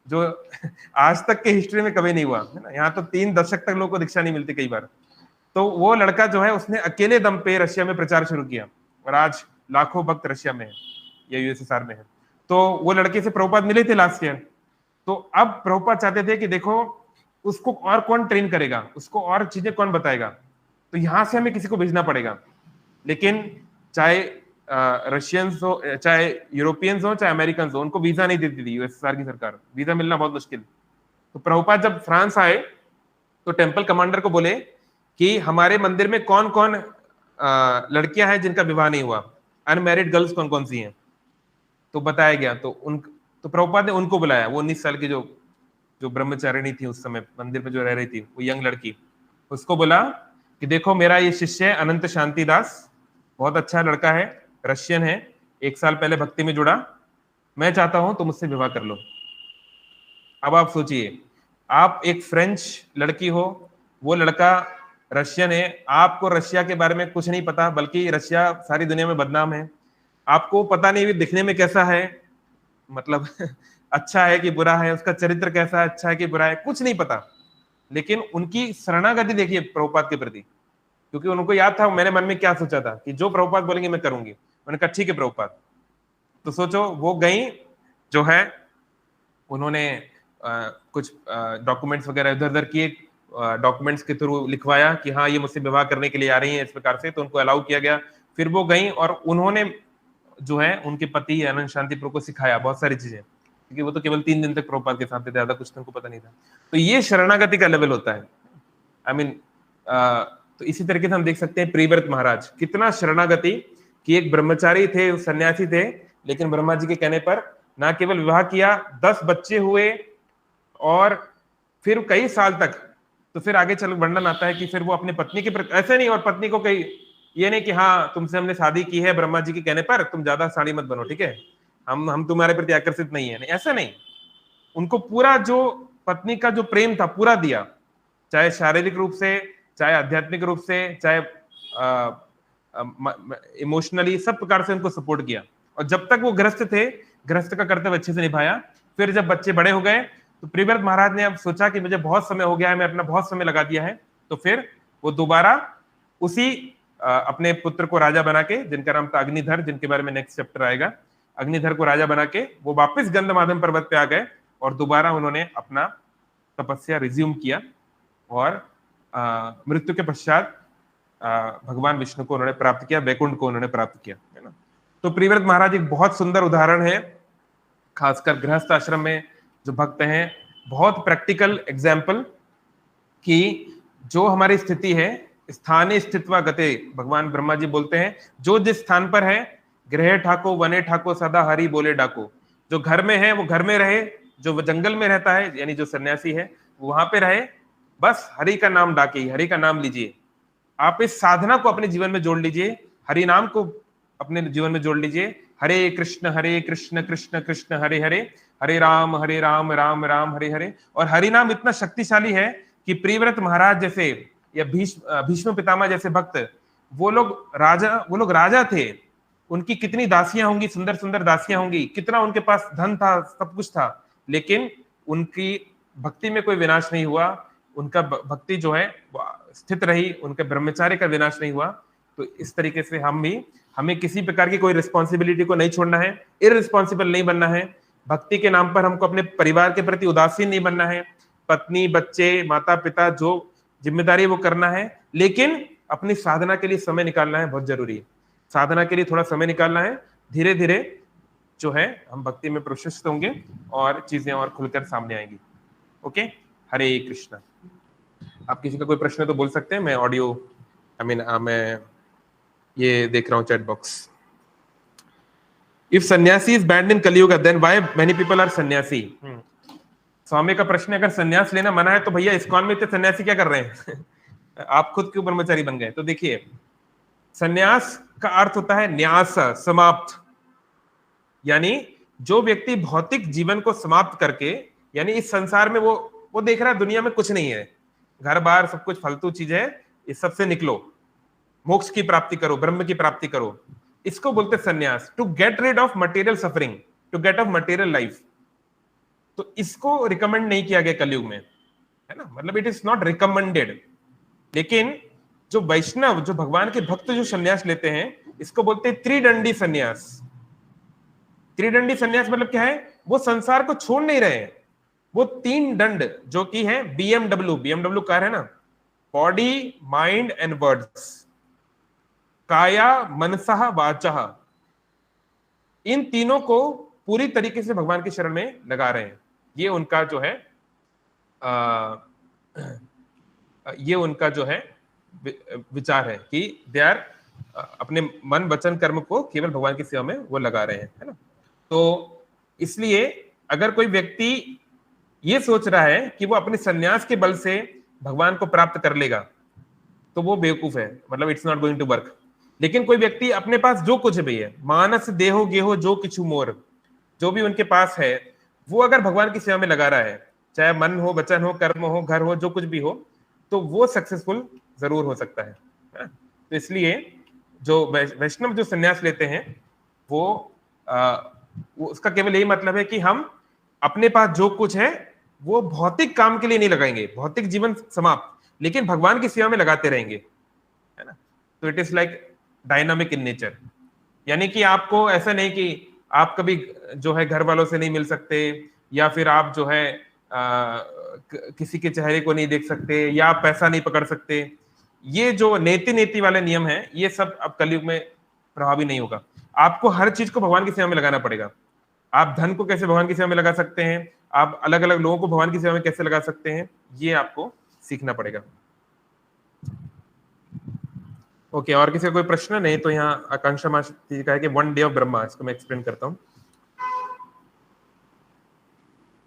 जो आज तक के हिस्ट्री में कभी नहीं हुआ, है ना। यहाँ तो 3 दशक तक लोगों को दीक्षा नहीं मिलती कई बार। तो वो लड़का जो है उसने अकेले दम पे रशिया में प्रचार शुरू किया, और आज लाखों भक्त रशिया में है या यूएसएसआर में है। तो वो लड़के से प्रभुपाद मिले थे लास्ट ईयर। तो अब प्रभुपाद चाहते थे कि देखो उसको और कौन ट्रेन करेगा, उसको और चीजें कौन बताएगा, तो यहां से हमें किसी को भेजना पड़ेगा। लेकिन चाहे रशियंस हो, चाहे यूरोपियंस हो, चाहे अमेरिकन हो, उनको वीजा नहीं देती थी यूएसएसआर की सरकार, वीजा मिलना बहुत मुश्किल। तो प्रभुपाद जब फ्रांस आए तो टेम्पल कमांडर को बोले कि हमारे मंदिर में कौन कौन लड़कियां हैं जिनका विवाह नहीं हुआ, अनमैरिड गर्ल्स कौन कौन सी हैं। तो बताया गया, तो प्रभुपाद ने उनको बुलाया, वो 19 साल की जो ब्रह्मचारिणी थी उस समय मंदिर में जो रह रही थी, वो यंग लड़की, उसको बोला कि देखो मेरा ये शिष्य है अनंत शांति दास, बहुत अच्छा लड़का है, रशियन है, 1 साल पहले भक्ति में जुड़ा, मैं चाहता हूं तुम मुझसे विवाह कर लो। अब आप सोचिए, आप एक फ्रेंच लड़की हो, वो लड़का रशियन है, आपको रशिया के बारे में कुछ नहीं पता, बल्कि रशिया सारी दुनिया में बदनाम है, आपको पता नहीं दिखने में कैसा है, मतलब अच्छा है कि बुरा है, उसका चरित्र कैसा है, अच्छा है कि बुरा है, कुछ नहीं पता। लेकिन उनकी शरणागति देखिए प्रभुपाद के प्रति, क्योंकि उनको याद था मैंने मन में क्या सोचा था कि जो प्रभुपाद बोलेंगे मैं करूंगी। मैंने कहा ठीक है प्रभुपाद। तो सोचो वो गई, जो है उन्होंने कुछ डॉक्यूमेंट्स वगैरह इधर उधर किए, डॉक्यूमेंट्स के थ्रू लिखवाया कि हाँ ये मुझसे विवाह करने के लिए आ रही है इस प्रकार से, तो उनको अलाउ किया गया। फिर वो गई और उन्होंने जो है उनके पति अनंत शांति प्रभु को सिखाया बहुत सारी चीजें, क्योंकि वो तो केवल 3 दिन तक प्रभुपाद के साथ थे, ज्यादा कुछ तो उनको पता नहीं था। तो ये शरणागति का लेवल होता है। आई मीन तो इसी तरीके से हम देख सकते हैं प्रियव्रत महाराज, कितना शरणागति कि एक ब्रह्मचारी थे, सन्यासी थे, लेकिन ब्रह्मा जी के कहने पर ना केवल विवाह किया, 10 बच्चे हुए, और फिर कई साल तक। तो फिर आगे चल वर्णन आता है कि फिर वो अपने पत्नी के प्रति ऐसे नहीं, और पत्नी को कई ये नहीं कि हाँ तुमसे हमने शादी की है ब्रह्मा जी के कहने पर, तुम ज्यादा साड़ी मत बनो, ठीक है, हम तुम्हारे प्रति आकर्षित नहीं है, नहीं ऐसा नहीं। उनको पूरा जो पत्नी का जो प्रेम था पूरा दिया, चाहे शारीरिक रूप से, चाहे आध्यात्मिक रूप से, चाहे इमोशनली, सब प्रकार से उनको सपोर्ट किया। और जब तक वो गृहस्थ थे, गृहस्थ का कर्तव्य अच्छे से निभाया। फिर जब बच्चे बड़े हो गए तो प्रियव्रत महाराज ने अब सोचा कि मुझे बहुत समय हो गया है, मैं अपना बहुत समय लगा दिया है, तो फिर वो दोबारा उसी अपने पुत्र को राजा बना के, जिनका नाम था अग्निधर, जिनके बारे में नेक्स्ट चैप्टर आएगा, अग्निधर को राजा बना के वो वापस गंधमादन पर्वत पे आ गए और दोबारा उन्होंने अपना तपस्या रिज्यूम किया और मृत्यु के पश्चात भगवान विष्णु को उन्होंने प्राप्त किया, वैकुंठ को उन्होंने प्राप्त किया, है ना। तो प्रियव्रत महाराज एक बहुत सुंदर उदाहरण है, खासकर गृहस्थ आश्रम में जो भक्त हैं, बहुत प्रैक्टिकल एग्जाम्पल कि जो हमारी स्थिति है, स्थाने स्थित्वा गते, भगवान ब्रह्मा जी बोलते हैं जो जिस स्थान पर है, गृह ठाको वने ठाको सदा हरि बोले डाको, जो घर में है वो घर में रहे, जो जंगल में रहता है यानी जो सन्यासी है वो वहां पे रहे, बस हरि का नाम डाके, हरि का नाम लीजिए। आप इस साधना को अपने जीवन में जोड़ लीजिए, हरि नाम को अपने जीवन में जोड़ लीजिए। हरे कृष्ण कृष्ण कृष्ण हरे हरे, हरे राम राम राम हरे हरे। और हरि नाम इतना शक्तिशाली है कि प्रियव्रत महाराज जैसे या भीष्म पितामह जैसे भक्त, वो लोग राजा थे, उनकी कितनी दासियां होंगी, सुंदर सुंदर दासियां होंगी, कितना उनके पास धन था, सब कुछ था, लेकिन उनकी भक्ति में कोई विनाश नहीं हुआ, उनका भक्ति जो है स्थित रही, उनके ब्रह्मचार्य का विनाश नहीं हुआ। तो इस तरीके से हमें किसी प्रकार की कोई रिस्पॉन्सिबिलिटी को नहीं छोड़ना है, इररिस्पॉन्सिबल नहीं बनना है, भक्ति के नाम पर हमको अपने परिवार के प्रति उदासीन नहीं बनना है, पत्नी बच्चे माता पिता जो जिम्मेदारी वो करना है, लेकिन अपनी साधना के लिए समय निकालना है, बहुत जरूरी है। साधना के लिए थोड़ा समय निकालना है, धीरे धीरे जो है हम भक्ति में प्रशस्त होंगे और चीजें और खुलकर सामने आएंगी। ओके, हरे कृष्णा। आप किसी का कोई प्रश्न तो बोल सकते हैं, मैं ऑडियो मैं ये देख रहा हूँ chat box. If sannyasi is banned in Kaliyuga then why many people are sannyasi. स्वामी का प्रश्न है, अगर सन्यास लेना मना है तो भैया इस्कॉन में इतने सन्यासी क्या कर रहे हैं? आप खुद क्यों ब्रह्मचारी बन गए? तो देखिए, सन्यास का अर्थ होता है न्यास, समाप्त, यानी जो व्यक्ति भौतिक जीवन को समाप्त करके, यानी इस संसार में वो देख रहा है दुनिया में कुछ नहीं है, घर बार सब कुछ फालतू चीज है, इस सबसे निकलो, मोक्ष की प्राप्ति करो, ब्रह्म की प्राप्ति करो, इसको बोलते सन्यास। To get rid of material suffering, to get of material life. तो इसको रिकमेंड नहीं किया गया कलयुग में, है ना, मतलब इट इज नॉट रिकमेंडेड। लेकिन जो वैष्णव, जो भगवान के भक्त जो सन्यास लेते हैं, इसको बोलते हैं त्रिदंडी सन्यास। त्रिदंडी सन्यास मतलब क्या है? वो संसार को छोड़ नहीं रहे हैं, वो 3 दंड जो कि है बीएमडब्ल्यू कार है ना, बॉडी माइंड एंड वर्ड्स, काया मनसः वाचः, इन तीनों को पूरी तरीके से भगवान की शरण में लगा रहे हैं। ये उनका जो है विचार है कि दे आर अपने मन वचन कर्म को केवल भगवान की सेवा में वो लगा रहे हैं, है ना। तो इसलिए अगर कोई व्यक्ति ये सोच रहा है कि वो अपने सन्यास के बल से भगवान को प्राप्त कर लेगा, तो वो बेवकूफ है, मतलब it's not going to work. लेकिन कोई व्यक्ति अपने पास जो कुछ भी है, मानस देहो गेहो जो किछु मोर, जो भी उनके पास है, वो अगर भगवान की सेवा में लगा रहा है, चाहे मन हो, वचन हो, कर्म हो, घर हो, जो कुछ भी हो, तो वो सक्सेसफुल जरूर हो सकता है। तो इसलिए जो वैष्णव जो सन्यास लेते हैं, वो उसका केवल यही मतलब है कि हम अपने पास जो कुछ है वो भौतिक काम के लिए नहीं लगाएंगे, भौतिक जीवन समाप्त, लेकिन भगवान की सेवा में लगाते रहेंगे, है ना। तो it is like dynamic in nature, यानी कि आपको ऐसा नहीं कि आप कभी जो है घर वालों से नहीं मिल सकते, या फिर आप जो है किसी के चेहरे को नहीं देख सकते, या आप पैसा नहीं पकड़ सकते। ये जो नेति वाले नियम है, ये सब अब कलयुग में प्रभावी नहीं होगा। आपको हर चीज को भगवान की सेवा में लगाना पड़ेगा। आप धन को कैसे भगवान की सेवा में लगा सकते हैं, आप अलग अलग लोगों को भगवान की सेवा में कैसे लगा सकते हैं, ये आपको सीखना पड़ेगा। ओके, और किसी का कोई प्रश्न? नहीं तो यहाँ आकांक्षा मासी का है कि 1 डे ऑफ ब्रह्मा, इसको मैं एक्सप्लेन करता हूँ।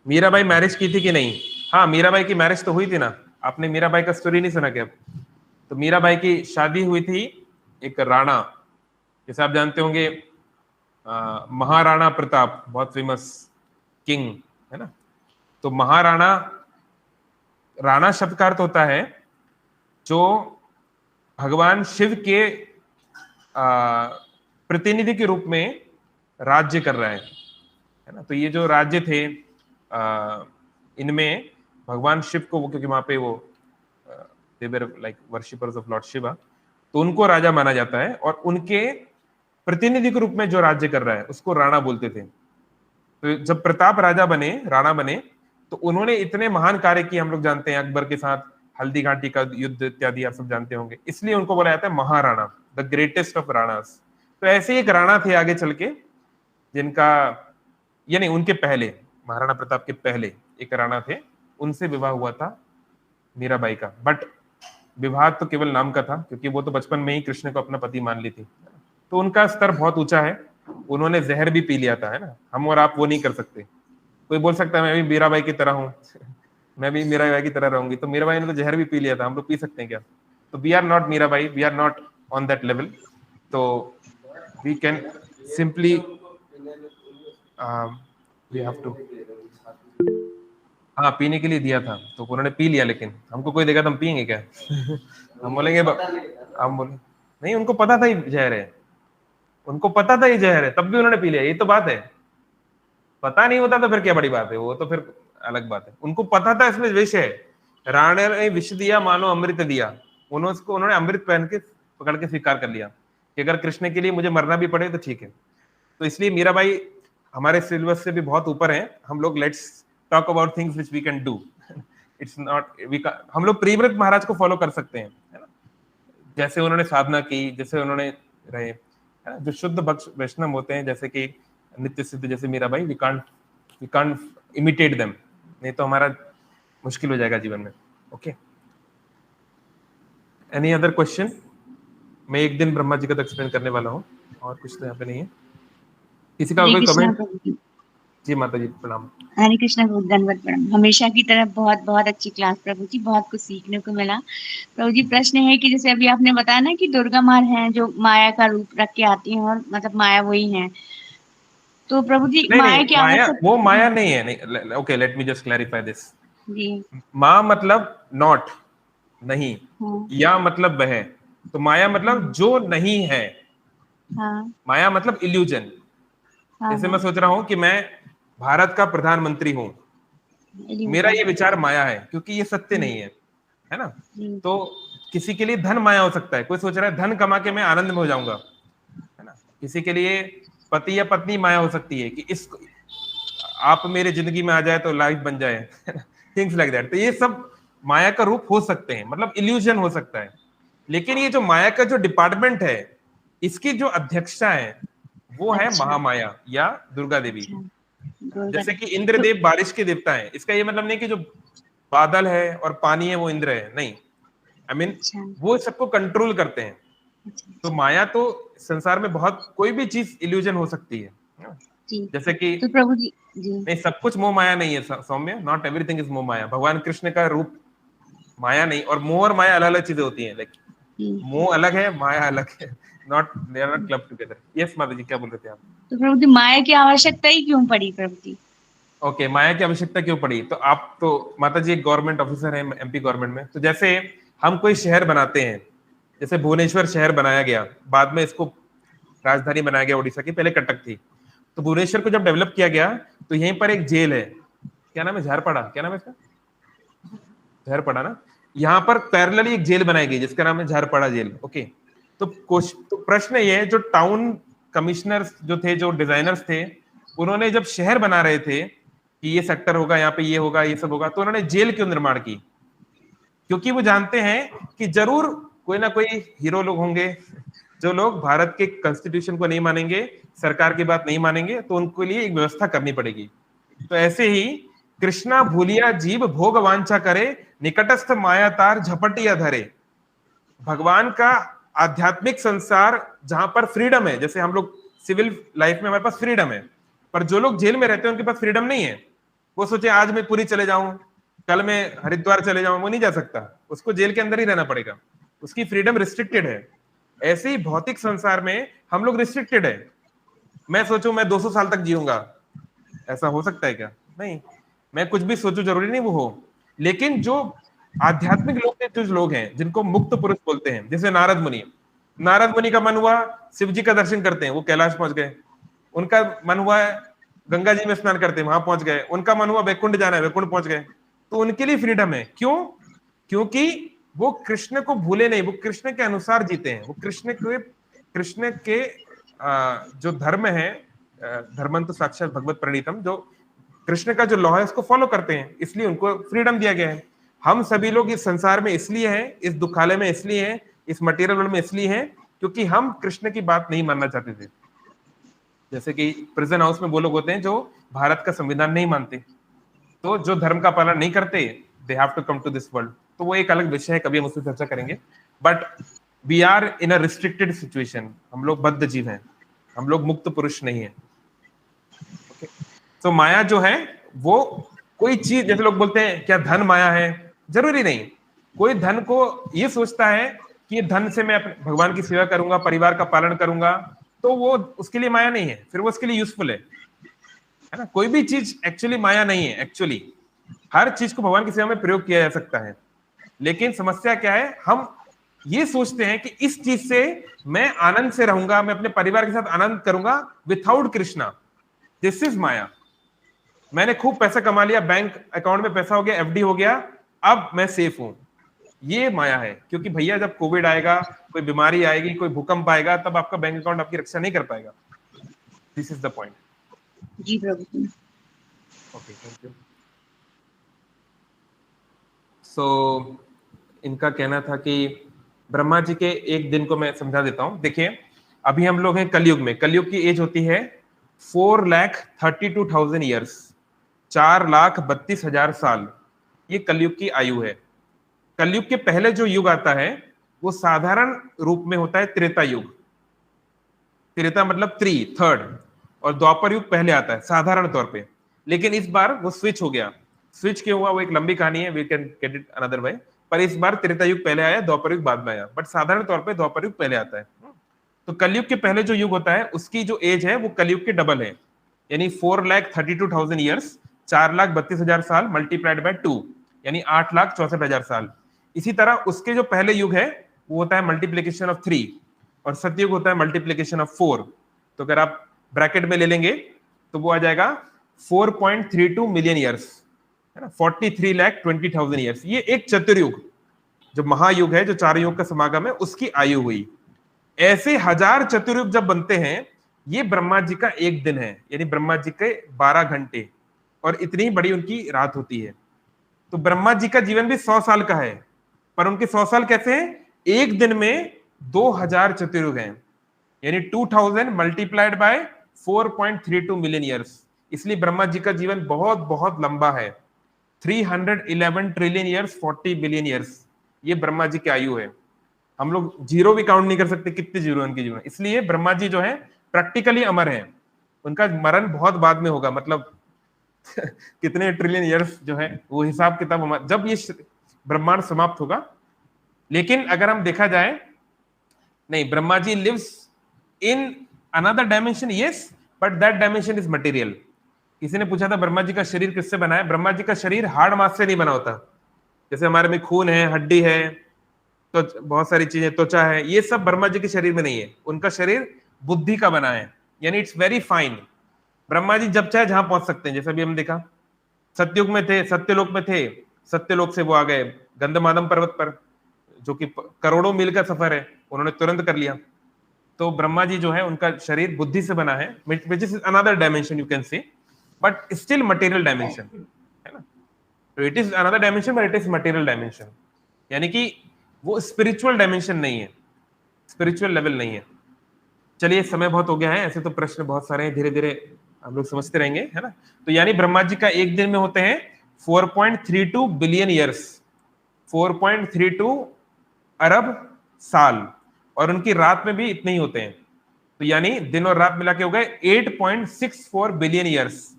मीराबाई मैरिज की थी कि नहीं? हाँ, मीराबाई की मैरिज तो हुई थी ना। आपने मीराबाई का स्टोरी नहीं सुना क्या? तो मीराबाई की शादी हुई थी एक राणा, जैसे आप जानते होंगे महाराणा प्रताप, बहुत फेमस किंग है ना। तो महाराणा, राणा शब्द का अर्थ होता है जो भगवान शिव के प्रतिनिधि के रूप में राज्य कर रहा है ना। तो ये जो राज्य थे इनमें भगवान शिव को, वो क्योंकि वहां पे वो they were like worshippers of lord Shiva, तो उनको राजा माना जाता है, और उनके प्रतिनिधि के रूप में जो राज्य कर रहा है उसको राणा बोलते थे। तो जब प्रताप राजा बने, राणा बने, तो उन्होंने इतने महान कार्य किए, हम लोग जानते हैं अकबर के साथ हल्दी घाटी का युद्ध इत्यादि आप सब जानते होंगे, इसलिए उनको बोला जाता है Maharana, the greatest of Rana's. तो ऐसे एक राणा थे आगे चल के, जिनका यानी उनके पहले, महाराणा प्रताप के पहले एक राणा थे, उनसे विवाह हुआ था मीराबाई का। बट विवाह तो केवल नाम का था, क्योंकि वो तो बचपन में ही कृष्ण को अपना पति मान ली थी, तो उनका स्तर बहुत ऊंचा है। उन्होंने जहर भी पी लिया था, है ना, हम और आप वो नहीं कर सकते। कोई बोल सकता है मैं भी मीराबाई की तरह हूँ मैं भी मीराबाई की तरह रहूंगी, तो मीराबाई ने तो जहर भी पी लिया था, हम लोग पी सकते हैं क्या? तो we are not Mirabai, we are not on that level. तो we can simply we have to, हाँ पीने के लिए दिया था तो उन्होंने पी लिया, लेकिन हमको कोई देगा तो हम पियेंगे क्या? हम बोलेंगे हम बोले नहीं, उनको पता था ये जहर है, उनको पता था ये जहर है, तब भी उन्होंने पी लिया, ये तो बात है। पता नहीं होता तो फिर क्या बड़ी बात है, वो तो फिर अलग बात है। उनको पता था इसमें विष है, राणा ने विष दिया, मानो अमृत दिया, उन्होंने अमृत पहन के पकड़ के स्वीकार कर लिया कि अगर कृष्ण के लिए मुझे मरना भी पड़े तो ठीक है। तो इसलिए मीराबाई हमारे सिलेबस से भी बहुत ऊपर है। हम लोग let's talk about things which we can do, it's not हम लोग प्रियव्रत महाराज को फॉलो कर सकते हैं, है ना, जैसे उन्होंने साधना की, जैसे उन्होंने रहे, है ना। जो शुद्ध भक्त वैष्णव होते हैं, जैसे कि नित्य सिद्ध जैसे Mirabai, we can't imitate them, नहीं तो हमारा मुश्किल हो जाएगा जीवन में। Okay, any other question? मैं एक दिन ब्रह्मा जी का तो एक्सप्लेन करने वाला हूँ, और कुछ तो यहाँ पे नहीं है। किसी का कोई कमेंट? जी माता जी प्रणाम। हरे कृष्णा, बहुत धन्यवाद प्रणाम। हमेशा की तरह बहुत बहुत अच्छी क्लास प्रभु जी, बहुत कुछ सीखने को मिला। प्रभु जी प्रश्न है कि जैसे अभी आपने बताया ना कि दुर्गा माँ हैं जो माया का रूप रख के आती हैं, और मतलब माया वही है, तो प्रभु जी माया की आवश्यकता, वो माया नहीं है, नहीं। Okay, let me just clarify this. जी, माँ मतलब नॉट, नहीं, या मतलब वह, तो माया मतलब जो नहीं है। हाँ, माया मतलब इल्यूजन। जैसे मैं सोच रहा हूँ कि मैं भारत का प्रधानमंत्री हूँ, मेरा ये विचार माया है, क्योंकि ये सत्य नहीं है ना। तो किसी के लिए धन माया हो सकता है, कोई सोच रहा है धन कमा के मैं आनंद में हो जाऊंगा, है ना। किसी के लिए पति या पत्नी माया हो सकती है कि इस आप मेरे जिंदगी में आ जाए तो लाइफ बन जाए, थिंग्स लाइक दैट। तो ये सब माया का रूप हो सकते हैं, मतलब इल्यूजन हो सकता है। लेकिन ये जो माया का जो डिपार्टमेंट है, इसकी जो अध्यक्षा है वो है महामाया या दुर्गा देवी। जैसे कि इंद्रदेव बारिश के देवता है, इसका ये मतलब नहीं कि जो बादल है और पानी है वो इंद्र है, नहीं। आई मीन वो सबको कंट्रोल करते हैं। तो माया तो संसार में बहुत, कोई भी चीज इल्यूजन हो सकती है, जैसे कि तो प्रभु जी नहीं, सब कुछ मोह माया नहीं है सौम्य, नॉट एवरीथिंग इज मोह माया। भगवान कृष्ण का रूप माया नहीं, और मोह और माया अलग अलग चीजें होती हैं, लाइक मोह अलग है, माया अलग है, not they are not club together. Yes माता जी, क्या बोल रहे थे आप? तो प्रभु जी माया की आवश्यकता ही क्यों पड़ी प्रभु जी? ओके, माया की आवश्यकता क्यों पड़ी? तो आप तो माता जी एक गवर्नमेंट ऑफिसर हैं एमपी गवर्नमेंट में, तो जैसे हम कोई शहर बनाते हैं, जैसे भुवनेश्वर शहर बनाया गया, बाद में इसको राजधानी बनाया गया उड़ीसा की, पहले कटक थी। तो भुवनेश्वर को जब डेवलप किया गया तो यहीं पर एक जेल है, क्या नाम है, झारपड़ा, क्या नाम है इसका, झारपड़ा ना। यहाँ पर पैरेलली एक जेल बनाई गई जिसका नाम है झारपड़ा जेल। ओके, तो प्रश्न ये है, जो टाउन कमिश्नर्स जो थे, जो डिजाइनर्स थे, उन्होंने जब शहर बना रहे थे कि ये सेक्टर होगा, यहाँ पे ये होगा, ये सब होगा, तो उन्होंने जेल क्यों निर्माण की? क्योंकि वो जानते हैं कि जरूर कोई ना कोई हीरो लोग होंगे जो लोग भारत के कॉन्स्टिट्यूशन को नहीं मानेंगे, सरकार की बात नहीं मानेंगे, तो उनके लिए एक व्यवस्था करनी पड़ेगी। तो ऐसे ही कृष्णा भूलिया जीव भोग वांछा करे, निकटस्थ माया तार झपटिया धरे। भगवान का आध्यात्मिक संसार जहां पर फ्रीडम है, जैसे हम लोग सिविल लाइफ में हमारे पास फ्रीडम है, पर जो लोग जेल में रहते हैं उनके पास फ्रीडम नहीं है। वो सोचे आज मैं पुरी चले जाऊं, कल मैं हरिद्वार चले जाऊं, वो नहीं जा सकता, उसको जेल के अंदर ही रहना पड़ेगा, उसकी फ्रीडम रिस्ट्रिक्टेड है। ऐसे ही भौतिक संसार में हम लोग रिस्ट्रिक्टेड है। मैं सोचूं मैं 200 साल तक जीऊंगा, ऐसा हो सकता है क्या? नहीं। मैं कुछ भी सोचूं जरूरी नहीं वो हो। लेकिन जो आध्यात्मिक लोग, जो लोग हैं जिनको मुक्त पुरुष बोलते हैं, जैसे नारद मुनि का मन हुआ शिव जी का दर्शन करते हैं, वो कैलाश पहुंच गए। उनका मन हुआ गंगा जी में स्नान करते हैं, वहां पहुंच गए। उनका मन हुआ वैकुंठ जाना है, वैकुंठ पहुंच गए। तो उनके लिए फ्रीडम है। क्यों? क्योंकि वो कृष्ण को भूले नहीं, वो कृष्ण के अनुसार जीते हैं, वो कृष्ण के जो धर्म है, धर्मं तो साक्षात भगवत प्रणीतम, जो कृष्ण का जो लॉ है उसको फॉलो करते हैं, इसलिए उनको फ्रीडम दिया गया है। हम सभी लोग इस संसार में इसलिए हैं, इस दुखालय में इसलिए हैं, इस मटेरियल वर्ल्ड में इसलिए हैं क्योंकि हम कृष्ण की बात नहीं मानना चाहते थे। जैसे कि प्रिजन हाउस में वो लोग होते हैं जो भारत का संविधान नहीं मानते, तो जो धर्म का पालन नहीं करते, they have to come to this world. तो वो एक अलग विषय है, कभी हम उस पर चर्चा करेंगे। But we are in a restricted situation, हम लोग बद्ध जीव हैं, हम लोग मुक्त पुरुष नहीं है। ओके, तो माया जो है वो कोई चीज, जैसे लोग बोलते हैं क्या धन माया है, जरूरी नहीं। कोई धन को ये सोचता है कि ये धन से मैं भगवान की सेवा करूंगा, परिवार का पालन करूंगा, तो वो उसके लिए माया नहीं है, फिर वो उसके लिए यूजफुल है ना। कोई भी चीज एक्चुअली माया नहीं है, एक्चुअली हर चीज को भगवान की सेवा में प्रयोग किया जा सकता है। लेकिन समस्या क्या है, हम ये सोचते हैं कि इस चीज से मैं आनंद से रहूंगा, मैं अपने परिवार के साथ आनंद करूंगा विथआउट कृष्णा, दिस इज माया। मैंने खूब पैसा कमा लिया, बैंक अकाउंट में पैसा हो गया, एफडी हो गया, अब मैं सेफ हूं, ये माया है। क्योंकि भैया जब कोविड आएगा, कोई बीमारी आएगी, कोई भूकंप आएगा, तब आपका बैंक अकाउंट आपकी रक्षा नहीं कर पाएगा। This is the point. जी प्रभु जी। Okay, thank you. सो इनका कहना था कि ब्रह्मा जी के एक दिन को मैं समझा देता हूं। देखिए, अभी हम लोग हैं कलयुग में। कलयुग की एज होती है 4,32,000 ईयर्स, 4,32,000 साल, ये कलयुग की आयु है। कलयुग के पहले जो युग आता है वो साधारण रूप में होता है त्रेता युग। त्रेता मतलब थर्ड, और द्वापर युग पहले आता है साधारण तौर पे। लेकिन इस बार वो स्विच हो गया। स्विच क्यों हुआ वो एक लंबी कहानी है, we can get it another way. पर इस बार त्रेता युग पहले आया, द्वापर युग बाद में आया, बट साधारण तौर पे द्वापर युग पहले आता है। तो कलयुग के पहले जो युग होता है उसकी जो एज है वो कलयुग के डबल है, यानी 4,32,000 ईयर्स, 4,32,000 साल मल्टीप्लाइड बाय 2, यानी 8,64,000 साल। इसी तरह उसके जो पहले युग है वो होता है मल्टीप्लीकेशन ऑफ 3, और सतयुग होता है मल्टीप्लीकेशन ऑफ 4। तो अगर आप ब्रैकेट में ले लेंगे तो वो आ जाएगा 4.32 मिलियन ईयर्स, है ना, 43,20,000 ईयर्स। ये एक चतुर्युग, जो महायुग है, जो 4 युग का समागम है, उसकी आयु हुई। ऐसे 1000 चतुर्युग जब बनते हैं, ये ब्रह्मा जी का एक दिन है, यानी ब्रह्मा जी के 12 घंटे, और इतनी बड़ी उनकी रात होती है। तो ब्रह्मा जी का जीवन भी 100 साल का है, पर उनके 100 साल कैसे हैं? एक दिन में 2000 चतुर्युग हैं, यानी 2000 मल्टीप्लाइड बाय 4.32 मिलियन ईयर्स। इसलिए ब्रह्मा जी का जीवन बहुत बहुत लंबा है, 311 ट्रिलियन ईयर्स, 40 बिलियन ईयर्स, ये ब्रह्मा जी की आयु है। हम लोग जीरो भी काउंट नहीं कर सकते कितने जीरो उनके जीवन। इसलिए ब्रह्मा जी जो है प्रैक्टिकली अमर हैं, उनका मरण बहुत बाद में होगा, मतलब कितने ट्रिलियन ईयर्स जो है वो हिसाब किताब जब ये ब्रह्मांड समाप्त होगा। लेकिन अगर हम देखा जाए, नहीं, Brahma ji lives in another dimension, yes, but that dimension is material. किसी ने पूछा था ब्रह्मा जी का शरीर किससे बना है? ब्रह्मा जी का शरीर हार्ड मास से नहीं बना होता। जैसे हमारे में खून है, हड्डी है, तो बहुत सारी चीजें, त्वचा है, ये सब ब्रह्मा जी के शरीर में नहीं है। उनका शरीर बुद्धि का बना है, यानी it's very fine. Brahma ji जब चाहे जहां पहुंच सकते हैं। जैसे अभी हम देखा, सतयुग में थे, सत्यलोक में थे, सत्यलोक से वो आ गए गंधमादम पर्वत पर, जो कि करोड़ों मील का सफर है, उन्होंने तुरंत कर लिया। तो ब्रह्मा जी जो है उनका शरीर बुद्धि से बना है, which is another dimension you can say, but still material dimension, है ना। तो it is another dimension but it is material dimension, यानी कि वो स्पिरिचुअल डायमेंशन नहीं है, स्पिरिचुअल लेवल नहीं है। चलिए, समय बहुत हो गया है, ऐसे तो प्रश्न बहुत सारे हैं, धीरे धीरे हम लोग समझते रहेंगे, है ना। तो यानी ब्रह्मा जी का एक दिन में होते हैं 4.32 बिलियन ईयर्स, 4.32 अरब साल, और उनकी रात में भी इतने ही होते हैं। तो यानी दिन और रात मिला के हो गए 8.64 बिलियन ईयर्स।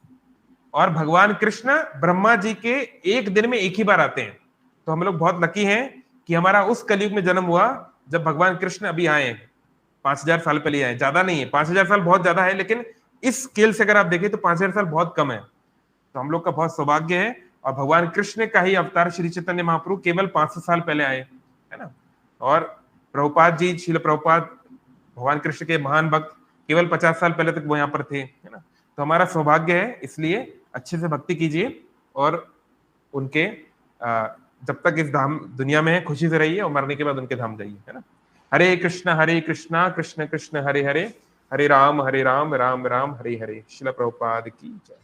और भगवान कृष्ण ब्रह्मा जी के एक दिन में एक ही बार आते हैं। तो हम लोग बहुत लकी हैं कि हमारा उस कलयुग में जन्म हुआ जब भगवान कृष्ण अभी आए, 5000 साल पहले आए। ज्यादा नहीं है, 5000 साल बहुत ज्यादा है, लेकिन इस स्केल से अगर आप देखें तो 5000 साल बहुत कम है। तो हम लोग का बहुत सौभाग्य है, और भगवान कृष्ण का ही अवतार श्री चैतन्य महाप्रभु केवल 500 साल पहले आए, है ना। और प्रभुपाद जी, श्रील प्रभुपाद, भगवान कृष्ण के महान भक्त, केवल 50 साल पहले तक वो यहाँ पर थे, है ना। तो हमारा सौभाग्य है, इसलिए अच्छे से भक्ति कीजिए और उनके जब तक इस धाम दुनिया में है खुशी से रहिए और मरने के बाद उनके धाम जाइए, है ना। हरे कृष्णा कृष्ण कृष्ण हरे हरे, हरे राम राम राम हरे हरे। शिला प्रभुपाद की जय।